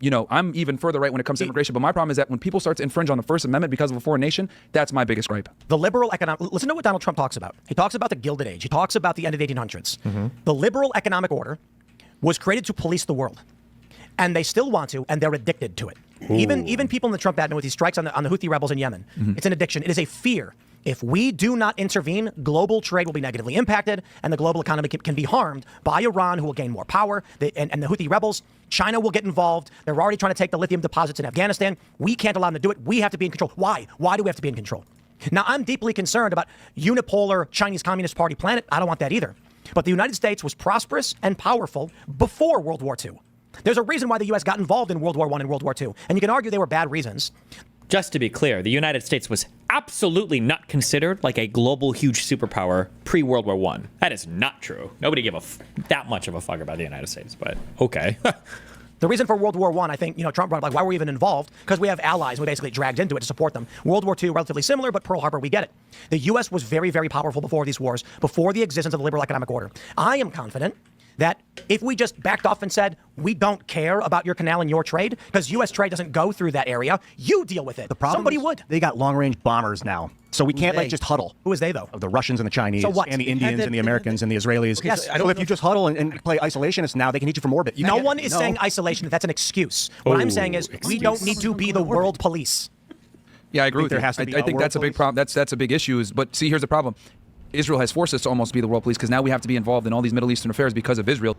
even further right when it comes to immigration. But my problem is that when people start to infringe on the First Amendment because of a foreign nation, that's my biggest gripe. the liberal economic. Listen to what Donald Trump talks about. He talks about the Gilded Age. He talks about the end of the 1800s. The liberal economic order was created to police the world, and they still want to, and they're addicted to it. Even people in the Trump admin with these strikes on the Houthi rebels in Yemen. It's an addiction. It is a fear. If we do not intervene, global trade will be negatively impacted, and the global economy can be harmed by Iran, who will gain more power, and the Houthi rebels. China will get involved. They're already trying to take the lithium deposits in Afghanistan. We can't allow them to do it. We have to be in control. Why? Why do we have to be in control? Now, I'm deeply concerned about unipolar Chinese Communist Party planet. I don't want that either. But the United States was prosperous and powerful before World War II. There's a reason why the U.S. got involved in World War I and World War II. And you can argue they were bad reasons. Just to be clear, the United States was absolutely not considered like a global huge superpower pre-World War I. That is not true. Nobody gave that much of a fuck about the United States, but okay. The reason for World War I, I think, Trump brought up, why we're even involved, because we have allies. We basically dragged into it to support them. World War II, relatively similar, but Pearl Harbor, we get it. The U.S. was very, very powerful before these wars, before the existence of the liberal economic order. I am confident that if we just backed off and said, we don't care about your canal and your trade, because U.S. trade doesn't go through that area, you deal with it. The problem Somebody is would. They got long-range bombers now, so we can't just huddle. Who is they, though? Of the Russians and the Chinese, So what? and the Indians and the Americans and the Israelis. Yes. So if you just huddle and play isolationists now, they can hit you from orbit. No one is saying isolation. That's an excuse. What I'm saying is we don't need to be the world police. Yeah, I agree with there you. has to be I a think world that's a big police? problem. That's a big issue. But see, here's the problem. Israel has forced us to almost be the world police because now we have to be involved in all these Middle Eastern affairs because of Israel.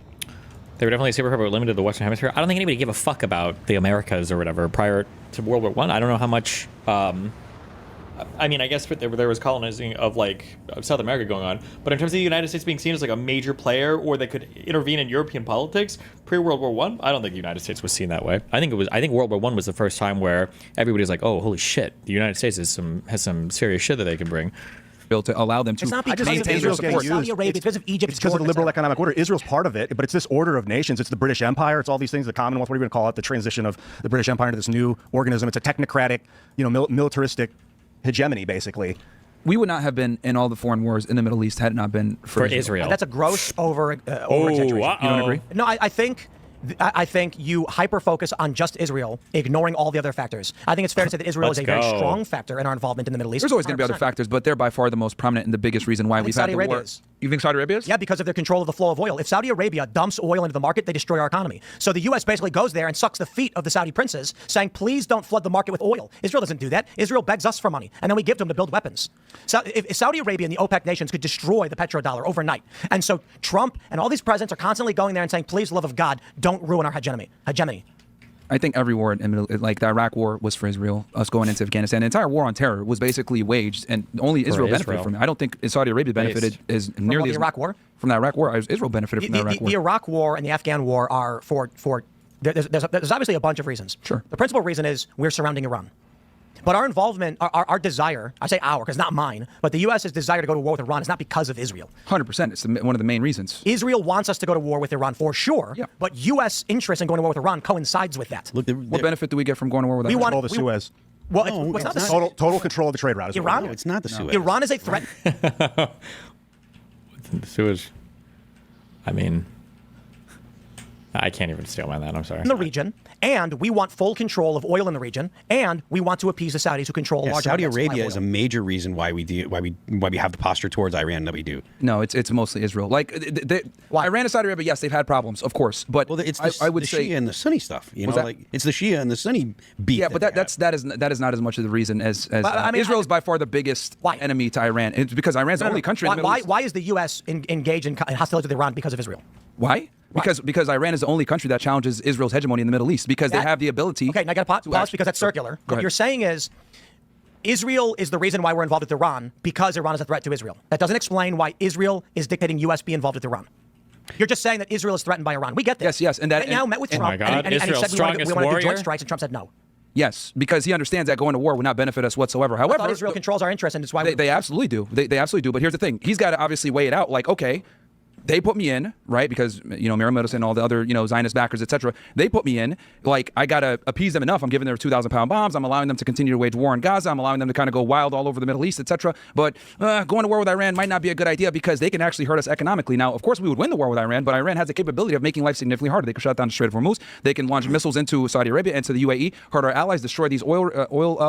They were definitely a superpower, but limited to the Western Hemisphere. I don't think anybody gave a fuck about the Americas or whatever prior to World War I. I don't know how much. I mean, I guess there was colonizing of South America going on, but in terms of the United States being seen as like a major player or that could intervene in European politics pre-World War I don't think the United States was seen that way. I think World War I was the first time where everybody was like, oh, holy shit, the United States has some serious shit that they can bring. To allow them to It's not because of maintain their Israel's support. Saudi Arabia. It's because of Egypt. It's because of the liberal economic order. Israel's part of it, but it's this order of nations. It's the British Empire. It's all these things, the Commonwealth, what are you going to call it, the transition of the British Empire into this new organism. It's a technocratic, militaristic hegemony, basically. We would not have been in all the foreign wars in the Middle East had it not been for Israel. That's a gross over exaggeration. You don't agree? No, I think you hyper-focus on just Israel, ignoring all the other factors. I think it's fair to say that Israel is a very strong factor in our involvement in the Middle East. There's always going to be other 100%. factors, but they're by far the most prominent and the biggest reason why we've had Saudi the Arabia war. is. You think Saudi Arabia is? Yeah, because of their control of the flow of oil. If Saudi Arabia dumps oil into the market, they destroy our economy. So the U.S. basically goes there and sucks the feet of the Saudi princes, saying, please don't flood the market with oil. Israel doesn't do that. Israel begs us for money, and then we give them to build weapons. So if Saudi Arabia and the OPEC nations could destroy the petrodollar overnight, and so Trump and all these presidents are constantly going there and saying, please, love of God, don't ruin our hegemony. I think every war, like the Iraq War was for Israel, us going into Afghanistan. The entire war on terror was basically waged, and only Israel benefited from it. I don't think Saudi Arabia benefited as nearly the Iraq War? From the Iraq War. Israel benefited from the Iraq War. The Iraq War and the Afghan War are there's obviously a bunch of reasons. Sure. The principal reason is we're surrounding Iran. But our involvement, our desire, I say our because not mine, but the U.S.'s desire to go to war with Iran is not because of Israel. 100%. It's one of the main reasons. Israel wants us to go to war with Iran for sure, Yeah. but U.S. interest in going to war with Iran coincides with that. Look, What benefit do we get from going to war with We Iran? want- Control the Suez. Well, No, it's not it's the not. Total control of the trade route. Is what Iran? we're no, it's not the Suez. Iran is a threat. Suez. I mean, I can't even steal my that. I'm sorry. in the region, and we want full control of oil in the region, and we want to appease the Saudis who control large Saudi amounts of Arabia oil. is a major reason why we have the posture towards Iran that we do. No, it's mostly Israel. Like Iran and Saudi Arabia, yes, they've had problems, of course, but Well, it's I would the say Shia and the Sunni stuff. You know, that? like it's the Shia and the Sunni beef. yeah, but that is not as much of the reason as I mean, Israel is by far the biggest Why? enemy to Iran. It's because Iran's the only country in the Middle Why, East. why is the U.S. engaged in hostility with Iran because of Israel? Why? Because Iran is the only country that challenges Israel's hegemony in the Middle East because they have the ability. Okay, now I got to pause because that's circular. What you're saying is Israel is the reason why we're involved with Iran because Iran is a threat to Israel. That doesn't explain why Israel is dictating U.S. be involved with Iran. You're just saying that Israel is threatened by Iran. We get this. Yes, and that- Now met with Oh Trump, my God, and he Israel's said we want to strongest do joint warrior? strikes, and Trump said no. Yes, because he understands that going to war would not benefit us whatsoever. I However, thought Israel controls our interests, and it's why they absolutely do. They absolutely do. But here's the thing: he's got to obviously weigh it out. Like, okay, they put me in, right? Because Myron and all the other Zionist backers, etc. They put me in. Like, I gotta appease them enough. I'm giving them 2,000-pound bombs. I'm allowing them to continue to wage war in Gaza. I'm allowing them to kind of go wild all over the Middle East, etc. But going to war with Iran might not be a good idea because they can actually hurt us economically. Now, of course, we would win the war with Iran, but Iran has the capability of making life significantly harder. They can shut down the Strait of Hormuz. They can launch missiles into Saudi Arabia and to the UAE, hurt our allies, destroy these oil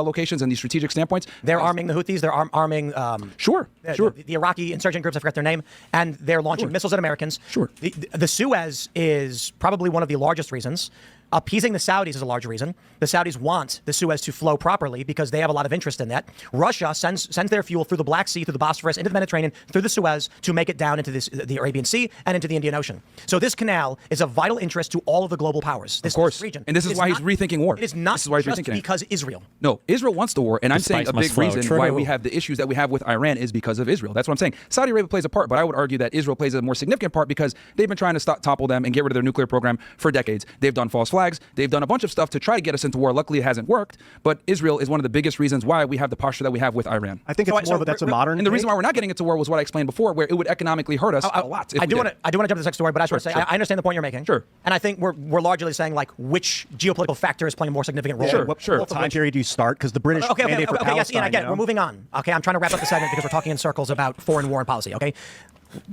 locations and these strategic standpoints. they're arming the Houthis. They're arming. Sure. The Iraqi insurgent groups, I forget their name, and they're launching missiles at Americans. Sure. The Suez is probably one of the largest reasons. Appeasing the Saudis is a large reason. The Saudis want the Suez to flow properly because they have a lot of interest in that. Russia sends their fuel through the Black Sea, through the Bosphorus, into the Mediterranean, through the Suez to make it down into the Arabian Sea and into the Indian Ocean. So this canal is of vital interest to all of the global powers. This region. And this is why he's rethinking war. It is not This is why he's just rethinking it. because Israel. No, Israel wants the war, and I'm saying spice a must big flow. reason why True. we have the issues that we have with Iran is because of Israel. That's what I'm saying. Saudi Arabia plays a part, but I would argue that Israel plays a more significant part because they've been trying to topple them and get rid of their nuclear program for decades. They've done false flags. They've done a bunch of stuff to try to get us into war. Luckily, it hasn't worked, but Israel is one of the biggest reasons why we have the posture that we have with Iran. I think it's more that that's a modern. And the reason take. why we're not getting into war was what I explained before, where it would economically hurt us a lot. I do want to jump to this next story, but I just want to say Sure. I understand the point you're making. Sure. And I think we're largely saying like which geopolitical factor is playing a more significant role. Sure, What sure. time period do you start? Because the British mandate for yes, Palestine. Ian, I get it. We're moving on. Okay, I'm trying to wrap up the segment because we're talking in circles about foreign war and policy. Okay.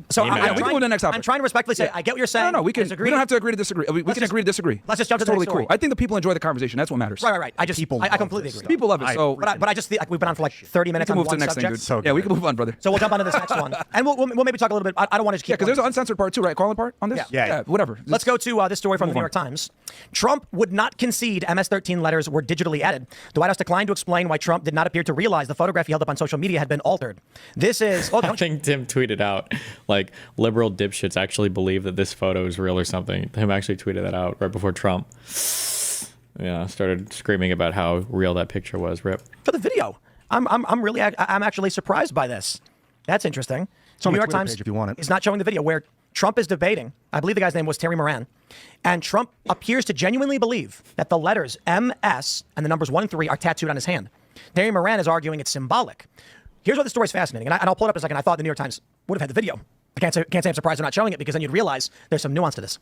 So Amen. I'm We can move to the next topic. I'm trying to respectfully say I get what you're saying. No, we can. Disagree. We don't have to agree to disagree. We can just- agree to disagree. let's just jump to It's the next totally story. cool. I think the people enjoy the conversation. That's what matters. Right. I just People I love completely this agree. stuff. People love it. I- So But I just think we've been on for like 30 we minutes can on move to one the next subject. thing, dude. So Yeah, we good. can move on, brother. So we'll jump onto this next one, and we'll maybe talk a little bit. I don't want to just keep. Yeah, because there's an uncensored part too, right? Calling part on this. Yeah. Whatever. Let's go to this story from the Move New on. York Times. Trump would not concede MS-13 letters were digitally added. The White House declined to explain why Trump did not appear to realize the photograph he held up on social media had been altered. This is. Oh, I don't you? think Tim tweeted out, like, liberal dipshits actually believe that this photo is real or something. Tim actually tweeted that out right before Trump, started screaming about how real that picture was. Rip. For the video. I'm actually surprised by this. That's interesting. It's on New my York Twitter Times page if you want it. is not showing the video where Trump is debating. I believe the guy's name was Terry Moran. And Trump appears to genuinely believe that the letters MS and the numbers 1 and 3 are tattooed on his hand. Terry Moran is arguing it's symbolic. Here's why the story's fascinating. And I'll pull it up in a second. I thought the New York Times would have had the video. I can't say I'm surprised they're not showing it because then you'd realize there's some nuance to this.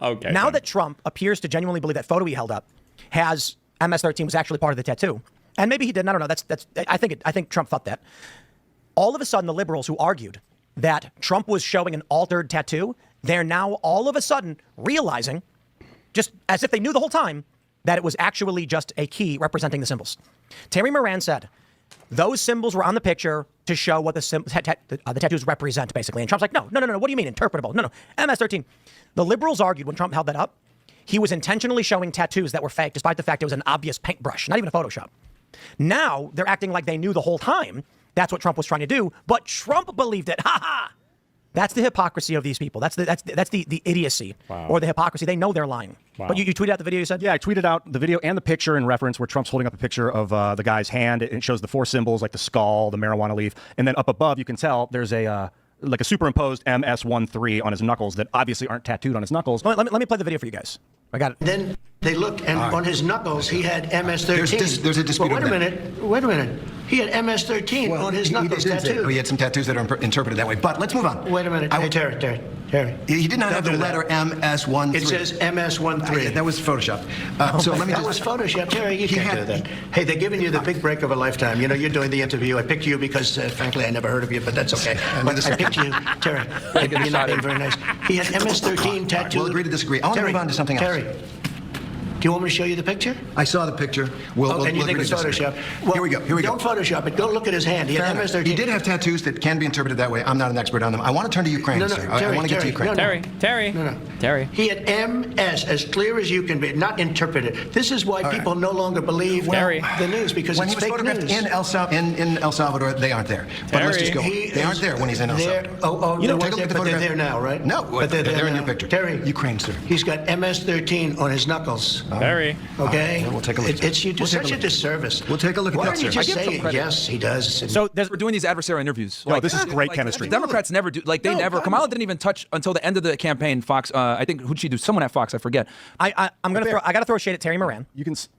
Okay. Now that Trump appears to genuinely believe that photo he held up has MS-13 was actually part of the tattoo, and maybe he didn't. I don't know. I think Trump thought that. All of a sudden, the liberals who argued that Trump was showing an altered tattoo, they're now all of a sudden realizing, just as if they knew the whole time, that it was actually just a key representing the symbols. Terry Moran said those symbols were on the picture to show what the tattoos represent, basically. And Trump's like, no. What do you mean interpretable? No. MS-13. The liberals argued when Trump held that up, he was intentionally showing tattoos that were fake, despite the fact it was an obvious paintbrush, not even a Photoshop. Now they're acting like they knew the whole time that's what Trump was trying to do, but Trump believed it. Ha ha! That's the hypocrisy of these people. That's the idiocy or the hypocrisy. They know they're lying. Wow. But you tweeted out the video, you said? Yeah, I tweeted out the video and the picture in reference where Trump's holding up a picture of the guy's hand. It shows the 4 symbols like the skull, the marijuana leaf, and then up above you can tell there's a superimposed MS-13 on his knuckles that obviously aren't tattooed on his knuckles. Let me play the video for you guys. I got it. Then they look, and on his knuckles, he had MS-13. There's a dispute Well, over that. wait a minute. He had MS-13 on his knuckles tattooed. He had some tattoos that are interpreted that way. But let's move on. Wait a minute. Hey, Terry. He did not have the letter MS-13. It says MS-13. That was Photoshop. So let me That was Photoshop. Terry, you can't do that. Hey, they're giving you the big break of a lifetime. You know, you're doing the interview. I picked you because, frankly, I never heard of you, but that's okay. But I picked you, Terry. You're not being very nice. He had MS-13 tattooed. We'll agree to disagree. I want to move on to something else. Terry, do you want me to show you the picture? I saw the picture. And you think it's Photoshop? Well, here we go. Don't Photoshop it. Go look at his hand. He had MS-13. He did have tattoos that can be interpreted that way. I'm not an expert on them. I want to turn to Ukraine, sir. I want to get to Ukraine. Terry. He had MS as clear as you can be, not interpreted. This is why people no longer believe the news, because when it's fake news. When he was photographed in El Salvador, they aren't there. But let's just go. They aren't there when he's in El Salvador. You know, take a look at the photograph. They're there now, right? No, but they're in your picture. Terry. Ukraine, sir. He's got MS-13 on his knuckles. Terry. Okay? We'll take a look. You do such a disservice. We'll take a look at that, Why don't you sir. just say, yes, he does. So We're doing these adversarial interviews. No, this is great chemistry. Democrats never do. Like, they never. Kamala didn't even touch until the end of the campaign. Fox, I think, who'd she do? Someone at Fox, I forget. I got to throw shade at Terry Moran.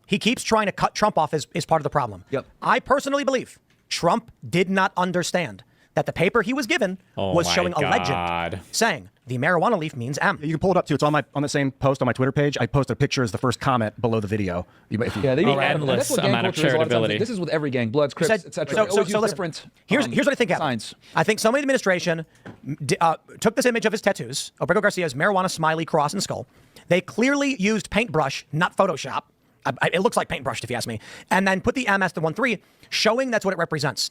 He keeps trying to cut Trump off as part of the problem. Yep. I personally believe Trump did not understand that the paper he was given was showing a legend saying the marijuana leaf means M. You can pull it up too. It's on the same post on my Twitter page. I posted a picture as the first comment below the video. They endless amount of shareability. This is with every gang, Bloods, Crips, etc. So listen, here's what I think happened. Signs. I think somebody in the administration took this image of his tattoos, Obrego Garcia's marijuana smiley, cross, and skull. They clearly used paintbrush, not Photoshop. It looks like paintbrushed, if you ask me. And then put the MS, the 1-3, showing that's what it represents.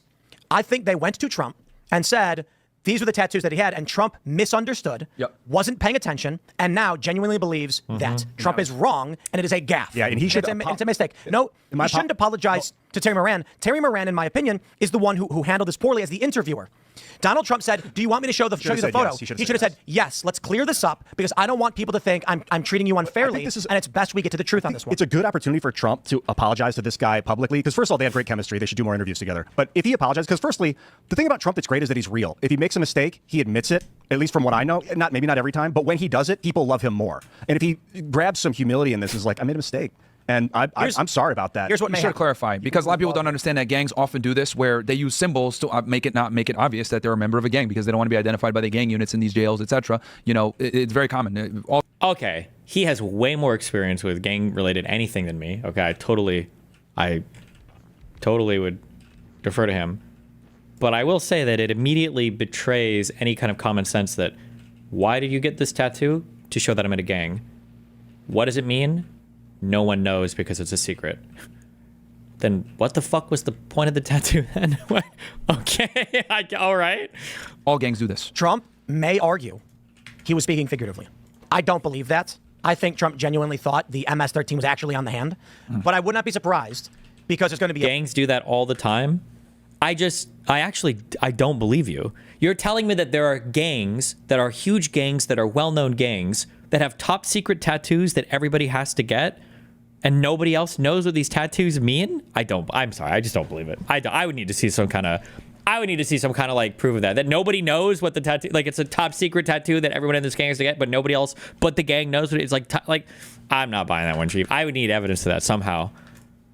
I think they went to Trump and said, these were the tattoos that he had, and Trump misunderstood, wasn't paying attention, and now genuinely believes that Trump is wrong, and it is a gaffe. Yeah, and he should. It's a mistake. No, he shouldn't apologize to Terry Moran. Terry Moran, in my opinion, is the one who handled this poorly as the interviewer. Donald Trump said, do you want me to show you the photo? Yes. He should have said, yes, let's clear this up, because I don't want people to think I'm treating you unfairly, and it's best we get to the truth on this one. It's a good opportunity for Trump to apologize to this guy publicly, because first of all, they have great chemistry. They should do more interviews together. But if he apologizes, because firstly, the thing about Trump that's great is that he's real. If he makes a mistake, he admits it, at least from what I know. Maybe not every time, but when he does it, people love him more. And if he grabs some humility in this, is like, I made a mistake. And I'm sorry about that. Here's what you should clarify, because a lot of people don't understand that gangs often do this, where they use symbols to not make it obvious that they're a member of a gang, because they don't want to be identified by the gang units in these jails, etc. You know, it's very common. Okay, he has way more experience with gang-related anything than me. Okay, I totally would defer to him. But I will say that it immediately betrays any kind of common sense that, why did you get this tattoo? To show that I'm in a gang. What does it mean? No one knows because it's a secret. Then what the fuck was the point of the tattoo then? Okay, all right. All gangs do this. Trump may argue he was speaking figuratively. I don't believe that. I think Trump genuinely thought the MS-13 was actually on the hand. But I would not be surprised, because it's going to be... Gangs do that all the time. I don't believe you. You're telling me that there are gangs that are huge gangs, that are well-known gangs, that have top secret tattoos that everybody has to get, and nobody else knows what these tattoos mean? I'm sorry, I just don't believe it. I would need to see some kind of like proof of that nobody knows what the tattoo, like it's a top secret tattoo that everyone in this gang has to get, but nobody else but the gang knows what it's like. I'm not buying that one, Chief. I would need evidence to that somehow.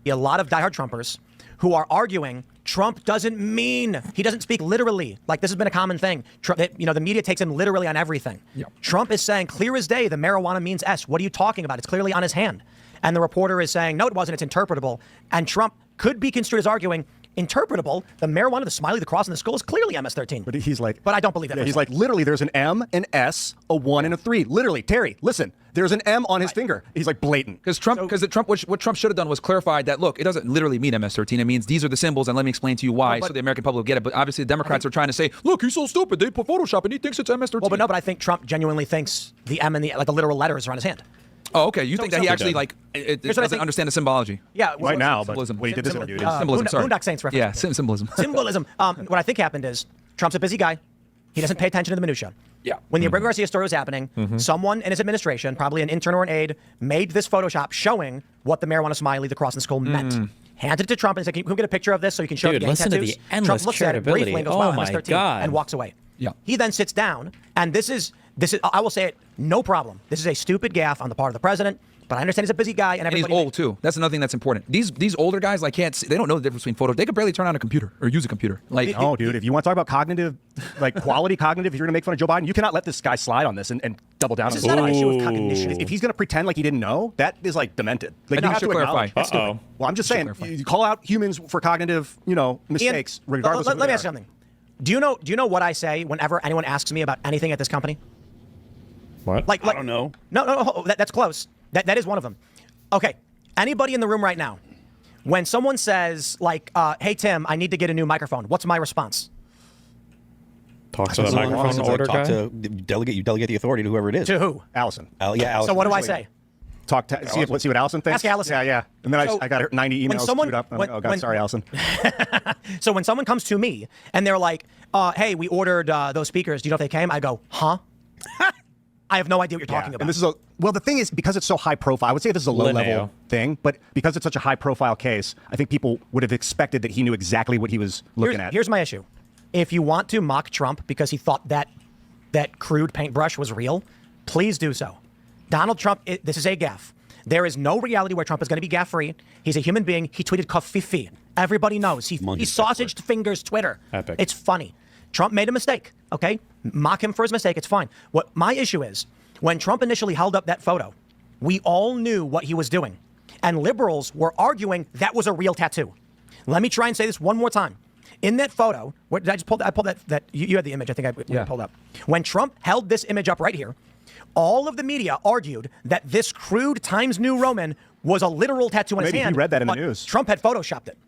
A lot of diehard Trumpers who are arguing Trump doesn't mean, he doesn't speak literally. Like, this has been a common thing. The media takes him literally on everything. Yep. Trump is saying, clear as day, the marijuana means S. What are you talking about? It's clearly on his hand. And the reporter is saying, no, it wasn't. It's interpretable. And Trump could be construed as arguing, interpretable, the marijuana, the smiley, the cross, and the skull is clearly MS-13. But he's like... But I don't believe that. Yeah, he's like, literally, there's an M, an S, a 1, and a 3. Literally, Terry, listen, there's an M on his finger. He's like blatant. Because what Trump should have done was clarified that, look, it doesn't literally mean MS-13. It means these are the symbols, and let me explain to you why, so the American public will get it. But obviously, the Democrats are trying to say, look, he's so stupid. They put Photoshop, and he thinks it's MS-13. Well, but I think Trump genuinely thinks the M and the literal letters are on his hand. Oh, okay. You think that he actually doesn't understand the symbology? Yeah, right now. Symbolism. But when he did this interview, symbolism. Sorry. Boondock Saints reference. Yeah, symbolism. Symbolism. What I think happened is Trump's a busy guy. He doesn't pay attention to the minutia. Yeah. When the Abrego Garcia story was happening, someone in his administration, probably an intern or an aide, made this Photoshop showing what the marijuana smiley, the cross, and the skull meant. Handed it to Trump and said, "Can we get a picture of this so you can show the gang listen tattoos?" to the endless Trump looks at it briefly and goes, "Wow, MS-13," and walks away. Yeah. He then sits down, and this is I will say it, no problem. This is a stupid gaffe on the part of the president. But I understand he's a busy guy, and And he's everybody. old too. That's another thing that's important. These older guys like can't see, they don't know the difference between photos. They could barely turn on a computer or use a computer. Like No, dude, if you want to talk about cognitive, like quality cognitive, if you're going to make fun of Joe Biden, you cannot let this guy slide on this and double down This on is it. not an issue with cognition. If he's going to pretend like he didn't know, that is like demented. Like, I think you we have should to clarify. acknowledge. Let's do it. Uh-oh. Well, I'm just saying, clarify. you call out humans for cognitive, mistakes, Ian, regardless of who let they me ask you are. something. Do you know what I say whenever anyone asks me about anything at this company? What? Like I don't know. No, that's close. That is one of them. Okay, anybody in the room right now, when someone says like, "Hey Tim, I need to get a new microphone," what's my response? Talk to the As long microphone as it's order talk guy. to you delegate the authority to whoever it is. To who? Allison. Yeah, Allison. So what do I say? Let's see what Allison thinks. Ask Allison. Yeah. And then So, I got her 90 when emails someone- queued up. I'm when- like, oh, God, when- sorry, Allison. So when someone comes to me and they're like, "Hey, we ordered those speakers. Do you know if they came?" I go, "Huh." I have no idea what you're talking about. And this is the thing is, because it's so high profile, I would say this is a low level Linneo. thing, but because it's such a high profile case, I think people would have expected that he knew exactly what he was looking at. Here's my issue. If you want to mock Trump because he thought that crude paintbrush was real, please do so. Donald Trump, this is a gaffe. There is no reality where Trump is going to be gaffe-free. He's a human being. He tweeted "Kafifi." Everybody knows. He sausaged fingers Twitter. Epic. It's funny. Trump made a mistake, okay? Mock him for his mistake. It's fine. What my issue is, when Trump initially held up that photo, we all knew what he was doing. And liberals were arguing that was a real tattoo. Let me try and say this one more time. In that photo, what did I just pull? I pulled that you had the image. I think I pulled up. When Trump held this image up right here, all of the media argued that this crude Times New Roman was a literal tattoo on his Maybe he hand. read that in the but news. Trump had photoshopped it.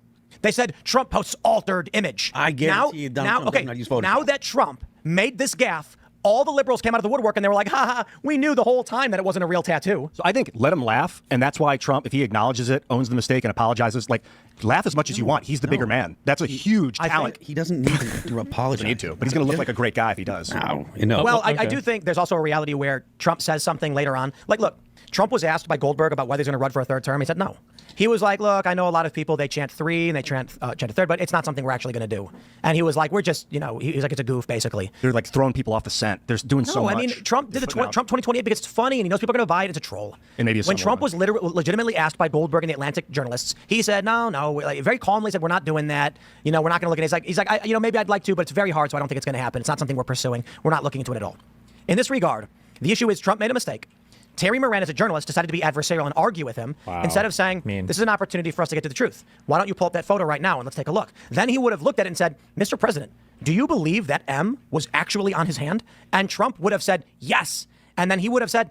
They said Trump posts altered image. I guarantee you Donald Trump does not use Photoshop. Now that Trump made this gaffe, all the liberals came out of the woodwork and they were like, "Ha ha, we knew the whole time that it wasn't a real tattoo." So I think let him laugh, and that's why Trump, if he acknowledges it, owns the mistake, and apologizes, like laugh as much as you want. He's the bigger man. That's a huge talent. think He doesn't need to apologize. Need to, but he's going to look like a great guy if he does. No. Well, I okay. do think there's also a reality where Trump says something later on. Like, look, Trump was asked by Goldberg about whether he's going to run for a third term. He said no. He was like, "Look, I know a lot of people, they chant 3 and they chant a third, but it's not something we're actually going to do." And he was like, "We're just, he's like, it's a goof, basically." They're like throwing people off the scent. They're doing so No, much. I mean, Trump did the Putting out- Trump 2028 because it's funny and he knows people are going to buy it. It's a troll. And maybe it's when somewhat Trump was legitimately asked by Goldberg and the Atlantic journalists, he said, "No, like, very calmly said, we're not doing that. We're not going to look at it." He's like, maybe I'd like to, but it's very hard, so I don't think it's going to happen. It's not something we're pursuing. We're not looking into it at all. In this regard, the issue is Trump made a mistake. Terry Moran, as a journalist, decided to be adversarial and argue with him instead of saying, "This is an opportunity for us to get to the truth. Why don't you pull up that photo right now and let's take a look?" Then he would have looked at it and said, "Mr. President, do you believe that M was actually on his hand?" And Trump would have said, "Yes." And then he would have said,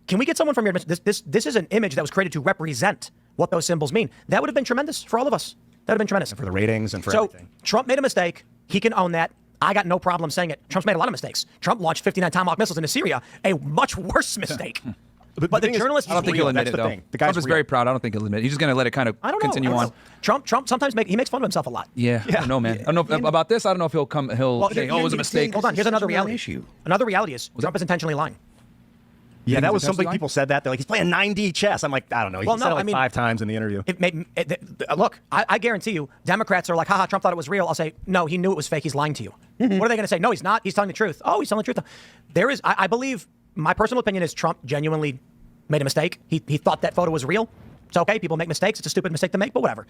"Can we get someone from your this is an image that was created to represent what those symbols mean." That would have been tremendous for all of us. That would have been tremendous. for the ratings and for So everything. Trump made a mistake. He can own that. I got no problem saying it. Trump's made a lot of mistakes. Trump launched 59 Tomahawk missiles into Syria, a much worse mistake. But the thing is, journalist, I don't think he'll admit That's it the though. thing. The guy's Trump is real. very proud. I don't think he'll admit it. He's just going to let it kind of I don't know. continue I don't on. know. Trump sometimes he makes fun of himself a lot. Yeah, I don't know, man. I don't know about this. I don't know if he'll say, "Oh, it was a mistake." Hold on. Here's another reality. issue. Another reality is Trump is intentionally lying. Yeah, that was Intentionally something lying? people said that. They're like, he's playing 9D chess. I'm like, I don't know. He Well, said no, it like I mean- 5 times in the interview. Look, I guarantee you, Democrats are like, "Haha, Trump thought it was real." I'll say, "No, he knew it was fake. He's lying to you." What are they going to say? "No, he's not. He's telling the truth." Oh, he's telling the truth. There is, I believe, my personal opinion is Trump genuinely made a mistake. He thought that photo was real. It's okay. People make mistakes. It's a stupid mistake to make, but whatever.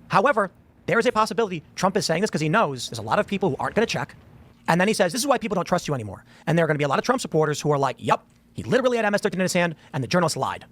However, there is a possibility Trump is saying this because he knows there's a lot of people who aren't going to check. And then he says, "This is why people don't trust you anymore." And there are going to be a lot of Trump supporters who are like, "Yup, he literally had MS-13 in his hand, and the journalist lied."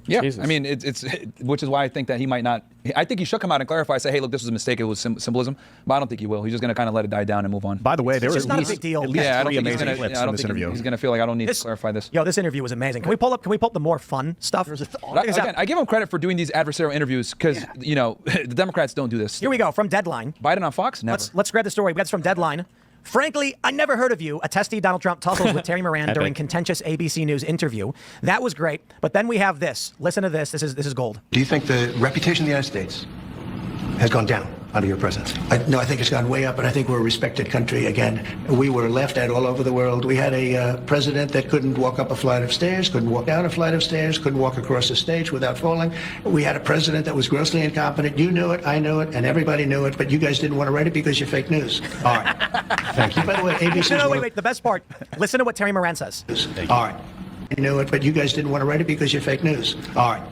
Yeah, Jesus. I mean, it's which is why I think that he might not. I think he should come out and clarify, say, "Hey, look, this was a mistake. It was symbolism." But I don't think he will. He's just going to kind of let it die down and move on. By the way, there It's were not a at least, big deal. at least Yeah, I don't 3 think he's amazing going to. clips I in don't this think interview. he's going to feel like I don't need to clarify this. Yo, this interview was amazing. Can we pull up the more fun stuff? But again, I give him credit for doing these adversarial interviews because the Democrats don't do this. Here we go from Deadline. Biden on Fox, never. Let's grab the story. We got this from Deadline. Frankly, I never heard of you. A testy Donald Trump tussles with Terry Moran during contentious ABC News interview. That was great. But then we have this. Listen to this. This is gold. Do you think the reputation of the United States has gone down under your presidency? No, I think it's gone way up, and I think we're a respected country again. We were laughed at all over the world. We had a president that couldn't walk up a flight of stairs, couldn't walk down a flight of stairs, couldn't walk across the stage without falling. We had a president that was grossly incompetent. You knew it, I knew it, and everybody knew it, but you guys didn't want to write it because you're fake news. All right. Thank you. By the way, ABC. No, wait. The best part. Listen to what Terry Moran says. All right. You knew it, but you guys didn't want to write it because you're fake news. All right.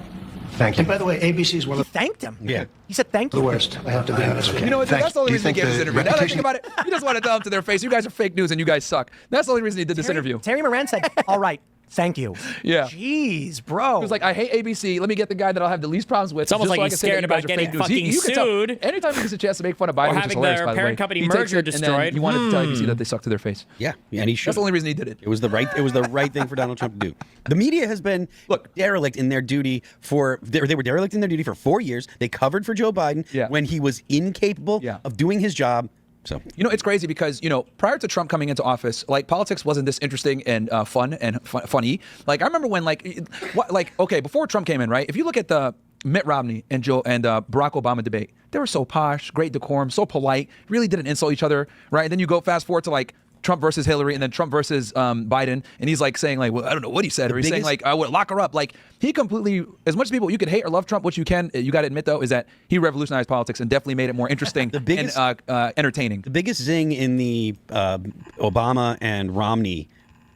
Thank you. And by the way, ABC's one He of thanked him. Yeah. He said thank you. the worst. I have to be honest with you. You know what? Thanks. That's the only Do you reason he think gave this the interview. Now that I think reputation- about it, he just want to tell them to their face, you guys are fake news and you guys suck. That's the only reason he did this interview. Terry Moran said, all right, thank you. Yeah. Jeez, bro. He was like, I hate ABC. Let me get the guy that I'll have the least problems with. It's almost just like so I he's can say that scared you guys about are getting fake news." fucking You can tell- sued. Anytime he gets a chance to make fun of Biden, Or which is having hilarious, their by the parent way, company he takes merger it and then destroyed. he wanted to tell ABC that they suck to their face. Yeah, and he should. That's the only reason he did it. It was the right thing for Donald Trump to do. The media has been derelict in their duty for they were derelict in their duty for 4 years. They covered for Joe Biden when he was incapable of doing his job. So you know, it's crazy because prior to Trump coming into office, like politics wasn't this interesting and fun and funny. Like I remember when before Trump came in, right? If you look at the Mitt Romney and Barack Obama debate, they were so posh, great decorum, so polite, really didn't insult each other, right? And then you go fast forward to like Trump versus Hillary and then Trump versus Biden, and he's like saying like, well, I don't know what he said, or he's saying like, I would lock her up. Like he completely, as much as people you could hate or love Trump, what you got to admit though is that he revolutionized politics and definitely made it more interesting and entertaining. The biggest zing in the Obama and Romney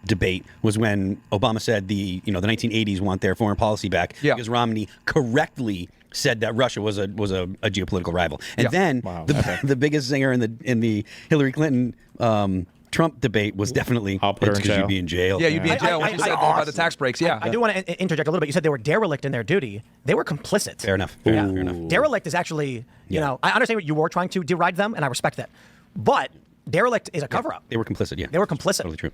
debate was when Obama said the 1980s want their foreign policy back because Romney correctly said that Russia was a geopolitical rival. And then the biggest zinger in the Hillary Clinton Trump debate was definitely I'll put her in because jail. you'd be in jail. Yeah, you'd be in jail. When you said about the tax breaks. Yeah, I do want to interject a little bit. You said they were derelict in their duty. They were complicit. Fair enough. Fair enough. Derelict is actually, I understand what you were trying to deride them, and I respect that. But derelict is a cover-up. They were complicit, yeah. They were complicit. Totally true.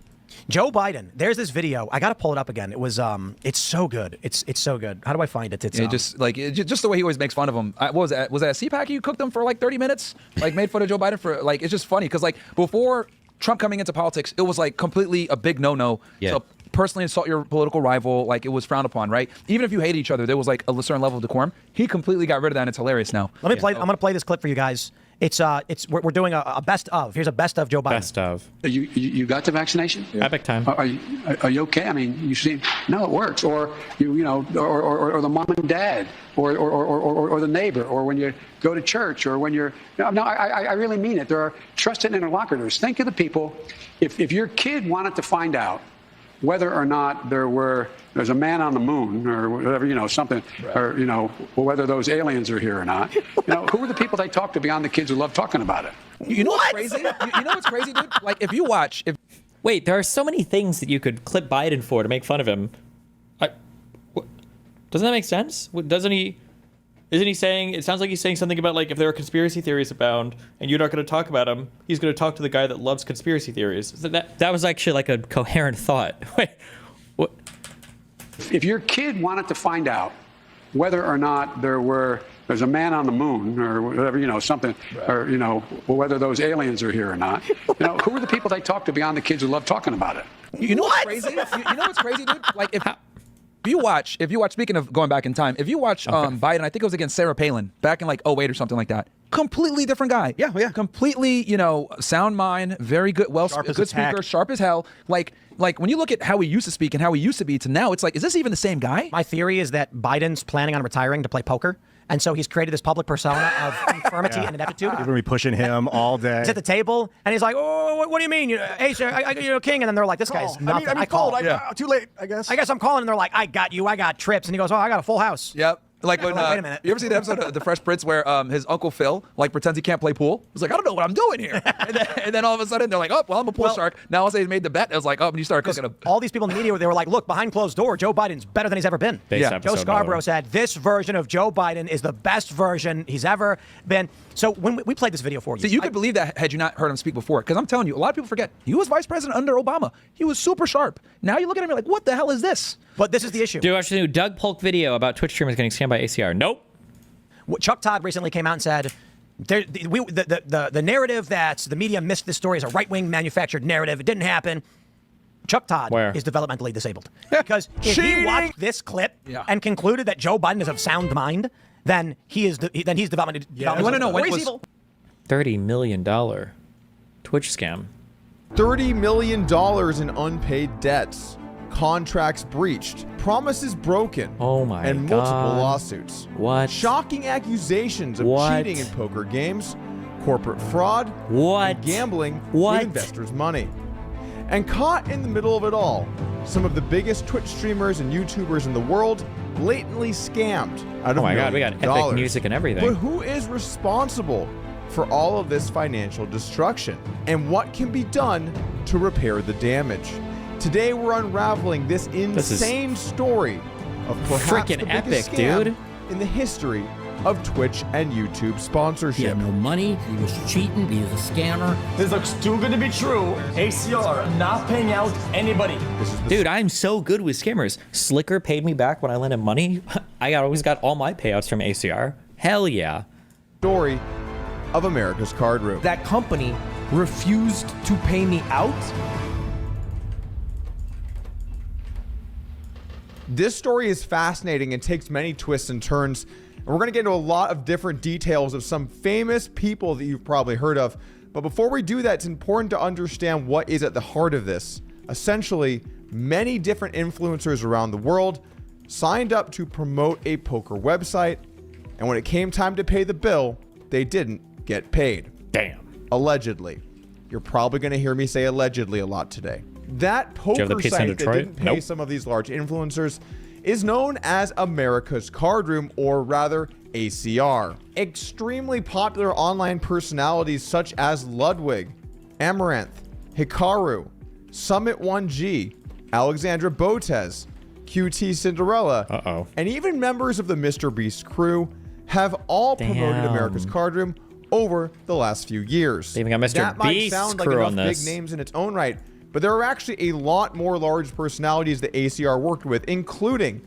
Joe Biden, there's this video. I got to pull it up again. It was, it's so good. It's so good. How do I find it? It's just the way he always makes fun of him. What was that? Was that a CPAC you cooked him for like 30 minutes? Like made fun of Joe Biden for like, it's just funny because like before Trump coming into politics, it was like completely a big no-no. Yeah. So personally insult your political rival, like it was frowned upon, right? Even if you hated each other, there was like a certain level of decorum. He completely got rid of that and it's hilarious now. Let me play. I'm going to play this clip for you guys. We're doing a best of. Here's a best of Joe Biden. Best of. You got the vaccination? Epic time. Are you okay? I mean, you see, no, it works. Or or the mom and dad, or the neighbor, or when you go to church, or when you're. No, I really mean it. There are trusted interlocutors. Think of the people. If your kid wanted to find out whether or not there's a man on the moon or whatever, something, or, whether those aliens are here or not, who are the people they talk to beyond the kids who love talking about it? You know what's crazy? You know what's crazy, dude? Like if you watch, Wait, there are so many things that you could clip Biden for to make fun of him. Doesn't that make sense? Doesn't he? Isn't he saying? It sounds like he's saying something about like if there are conspiracy theories abound and you're not going to talk about them, he's going to talk to the guy that loves conspiracy theories. That was actually like a coherent thought. Wait, what? If your kid wanted to find out whether or not there's a man on the moon or whatever, something, or whether those aliens are here or not, who are the people they talk to beyond the kids who love talking about it? You know what's crazy? You know what's crazy, dude? Like if you watch, speaking of going back in time, if you watch Biden, I think it was against Sarah Palin back in like 2008 or something like that. Completely different guy. Yeah. Completely, sound mind, very good, good speaker, sharp as hell. Like when you look at how he used to speak and how he used to be to now, it's like, is this even the same guy? My theory is that Biden's planning on retiring to play poker. And so he's created this public persona of infirmity and ineptitude. People are going to be pushing him all day. He's at the table, and he's like, oh, what do you mean? Hey, sir, you're a king. And then they're like, this guy's nothing. I called. Too late, I guess. I guess I'm calling. And they're like, I got you. I got trips. And he goes, oh, I got a full house. Yep. Like when wait a minute. You ever see the episode of The Fresh Prince where his Uncle Phil pretends he can't play pool? He's like, I don't know what I'm doing here. and then all of a sudden they're like, oh, well, I'm a pool shark. Now I'll say he made the bet. I was like, oh, and you start cooking him. All these people in the media, they were like, look, behind closed door, Joe Biden's better than he's ever been. Joe Scarborough said this version of Joe Biden is the best version he's ever been. So when we played this video for you. So you could believe that had you not heard him speak before. Because I'm telling you, a lot of people forget. He was vice president under Obama. He was super sharp. Now you look at him and you're like, what the hell is this? But this is the issue. Do you watch the new Doug Polk video about Twitch streamers getting scammed by ACR? Nope. Chuck Todd recently came out and said, the narrative that the media missed this story is a right-wing manufactured narrative. It didn't happen. Chuck Todd is developmentally disabled. Because if he watched this clip and concluded that Joe Biden is of sound mind, then he's developmentally You want to know when he's was evil. $30 million Twitch scam. $30 million in unpaid debts, contracts breached, promises broken, Oh my and God. multiple lawsuits. What? Shocking accusations of What? cheating in poker games, corporate fraud, What? and gambling What? with investors' money. And caught in the middle of it all, some of the biggest Twitch streamers and YouTubers in the world blatantly scammed out of Oh my God, we got millions of epic dollars. music and everything. But who is responsible for all of this financial destruction? And what can be done to repair the damage? Today we're unraveling this insane story of perhaps freaking the biggest epic, scam dude. in the history of Twitch and YouTube sponsorship. He had no money, he was cheating, he was a scammer. This looks too good to be true. ACR not paying out anybody. Dude, I'm so good with scammers. Slicker paid me back when I lent him money. always got all my payouts from ACR. Hell yeah. Story of America's Card Room. That company refused to pay me out? This story is fascinating and takes many twists and turns. And we're going to get into a lot of different details of some famous people that you've probably heard of. But before we do that, it's important to understand what is at the heart of this. Essentially, many different influencers around the world signed up to promote a poker website. And when it came time to pay the bill, they didn't get paid. Damn. Allegedly. You're probably going to hear me say allegedly a lot today. That poker site that didn't pay some of these large influencers is known as America's Card Room, or rather ACR. Extremely popular online personalities such as Ludwig, Amaranth, Hikaru, Summit 1G, Alexandra Botez, QT Cinderella, and even members of the Mr. Beast crew have all promoted America's Card Room over the last few years. They even got Mr. That might Beast's sound like crew enough on this. big names in its own right, but there are actually a lot more large personalities that ACR worked with, including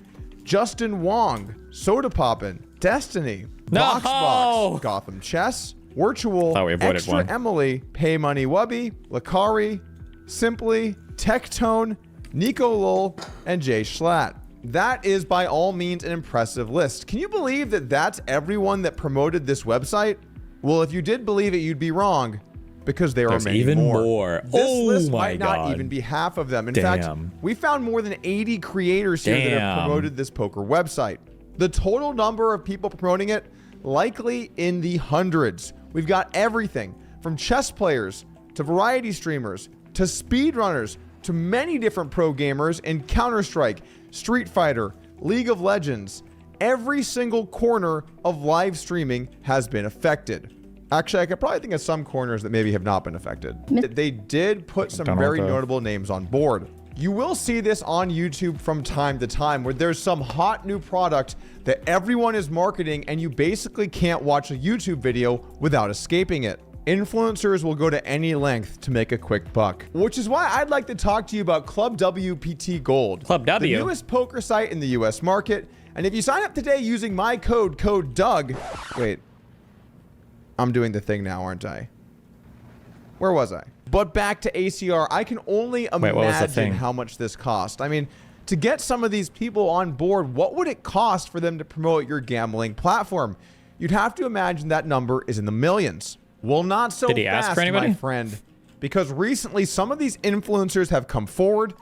Justin Wong, Soda Poppin', Destiny, Boxbox, Gotham Chess, Virtual, Extra Emily, Pay Money Wubby, Lakari, Simply, Tectone, Nico Lol, and Jay Schlatt. That is by all means an impressive list. Can you believe that that's everyone that promoted this website? Well, if you did believe it, you'd be wrong, because there are many even more. more. This Oh list my might not God. even be half of them. In fact, we found more than 80 creators here that have promoted this poker website. The total number of people promoting it, likely in the hundreds. We've got everything from chess players to variety streamers to speedrunners to many different pro gamers in Counter-Strike, Street Fighter, League of Legends. Every single corner of live streaming has been affected. Actually, I could probably think of some corners that maybe have not been affected. They did put some very notable names on board. You will see this on YouTube from time to time, where there's some hot new product that everyone is marketing and you basically can't watch a YouTube video without escaping it. Influencers will go to any length to make a quick buck, which is why I'd like to talk to you about Club WPT Gold. Club W? The newest poker site in the US market. And if you sign up today using my code Doug, wait, I'm doing the thing now, aren't I? Where was I? But back to ACR, I can only imagine how much this cost. I mean, to get some of these people on board, what would it cost for them to promote your gambling platform? You'd have to imagine that number is in the millions. Well, not so fast, my friend, because recently some of these influencers have come forward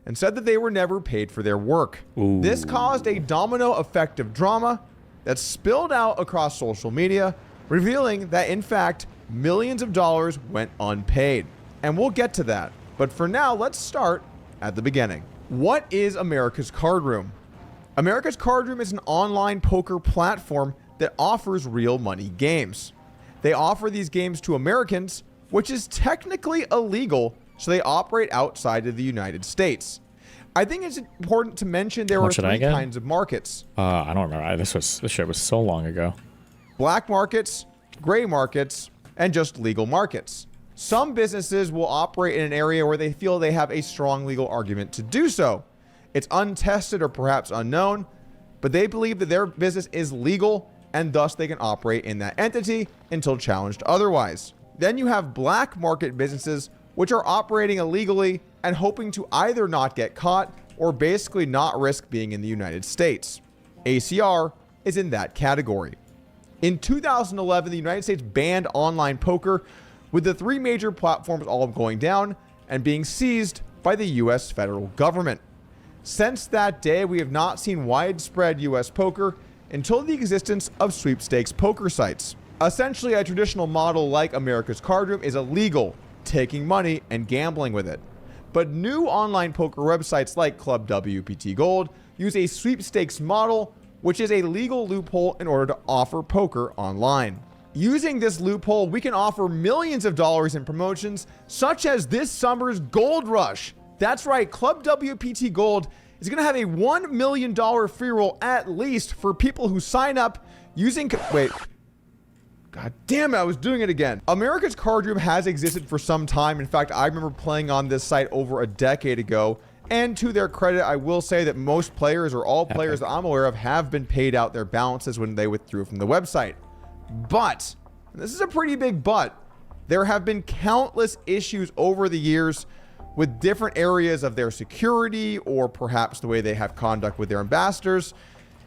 and said that they were never paid for their work. This caused a domino effect of drama that spilled out across social media, revealing that, in fact, millions of dollars went unpaid. And we'll get to that. But for now, let's start at the beginning. What is America's Card Room? America's Card Room is an online poker platform that offers real money games. They offer these games to Americans, which is technically illegal, so they operate outside of the United States. I think it's important to mention there are three kinds of markets. I don't remember. This shit was so long ago. Black markets, gray markets, and just legal markets. Some businesses will operate in an area where they feel they have a strong legal argument to do so. It's untested or perhaps unknown, but they believe that their business is legal and thus they can operate in that entity until challenged otherwise. Then you have black market businesses which are operating illegally and hoping to either not get caught or basically not risk being in the United States. ACR is in that category. In 2011, the United States banned online poker, with the three major platforms all going down and being seized by the US federal government. Since that day, we have not seen widespread US poker until the existence of sweepstakes poker sites. Essentially, a traditional model like America's Card Room is illegal, taking money and gambling with it. But new online poker websites like Club WPT Gold use a sweepstakes model, which is a legal loophole in order to offer poker online. Using this loophole, we can offer millions of dollars in promotions, such as this summer's Gold Rush. That's right, Club WPT Gold is going to have a $1 million free roll at least for people who sign up using... Wait. God damn it, I was doing it again. America's Card Room has existed for some time. In fact, I remember playing on this site over a decade ago. And to their credit, I will say that most players, or all players that I'm aware of, have been paid out their balances when they withdrew from the website. But, this is a pretty big but, there have been countless issues over the years with different areas of their security, or perhaps the way they have conduct with their ambassadors.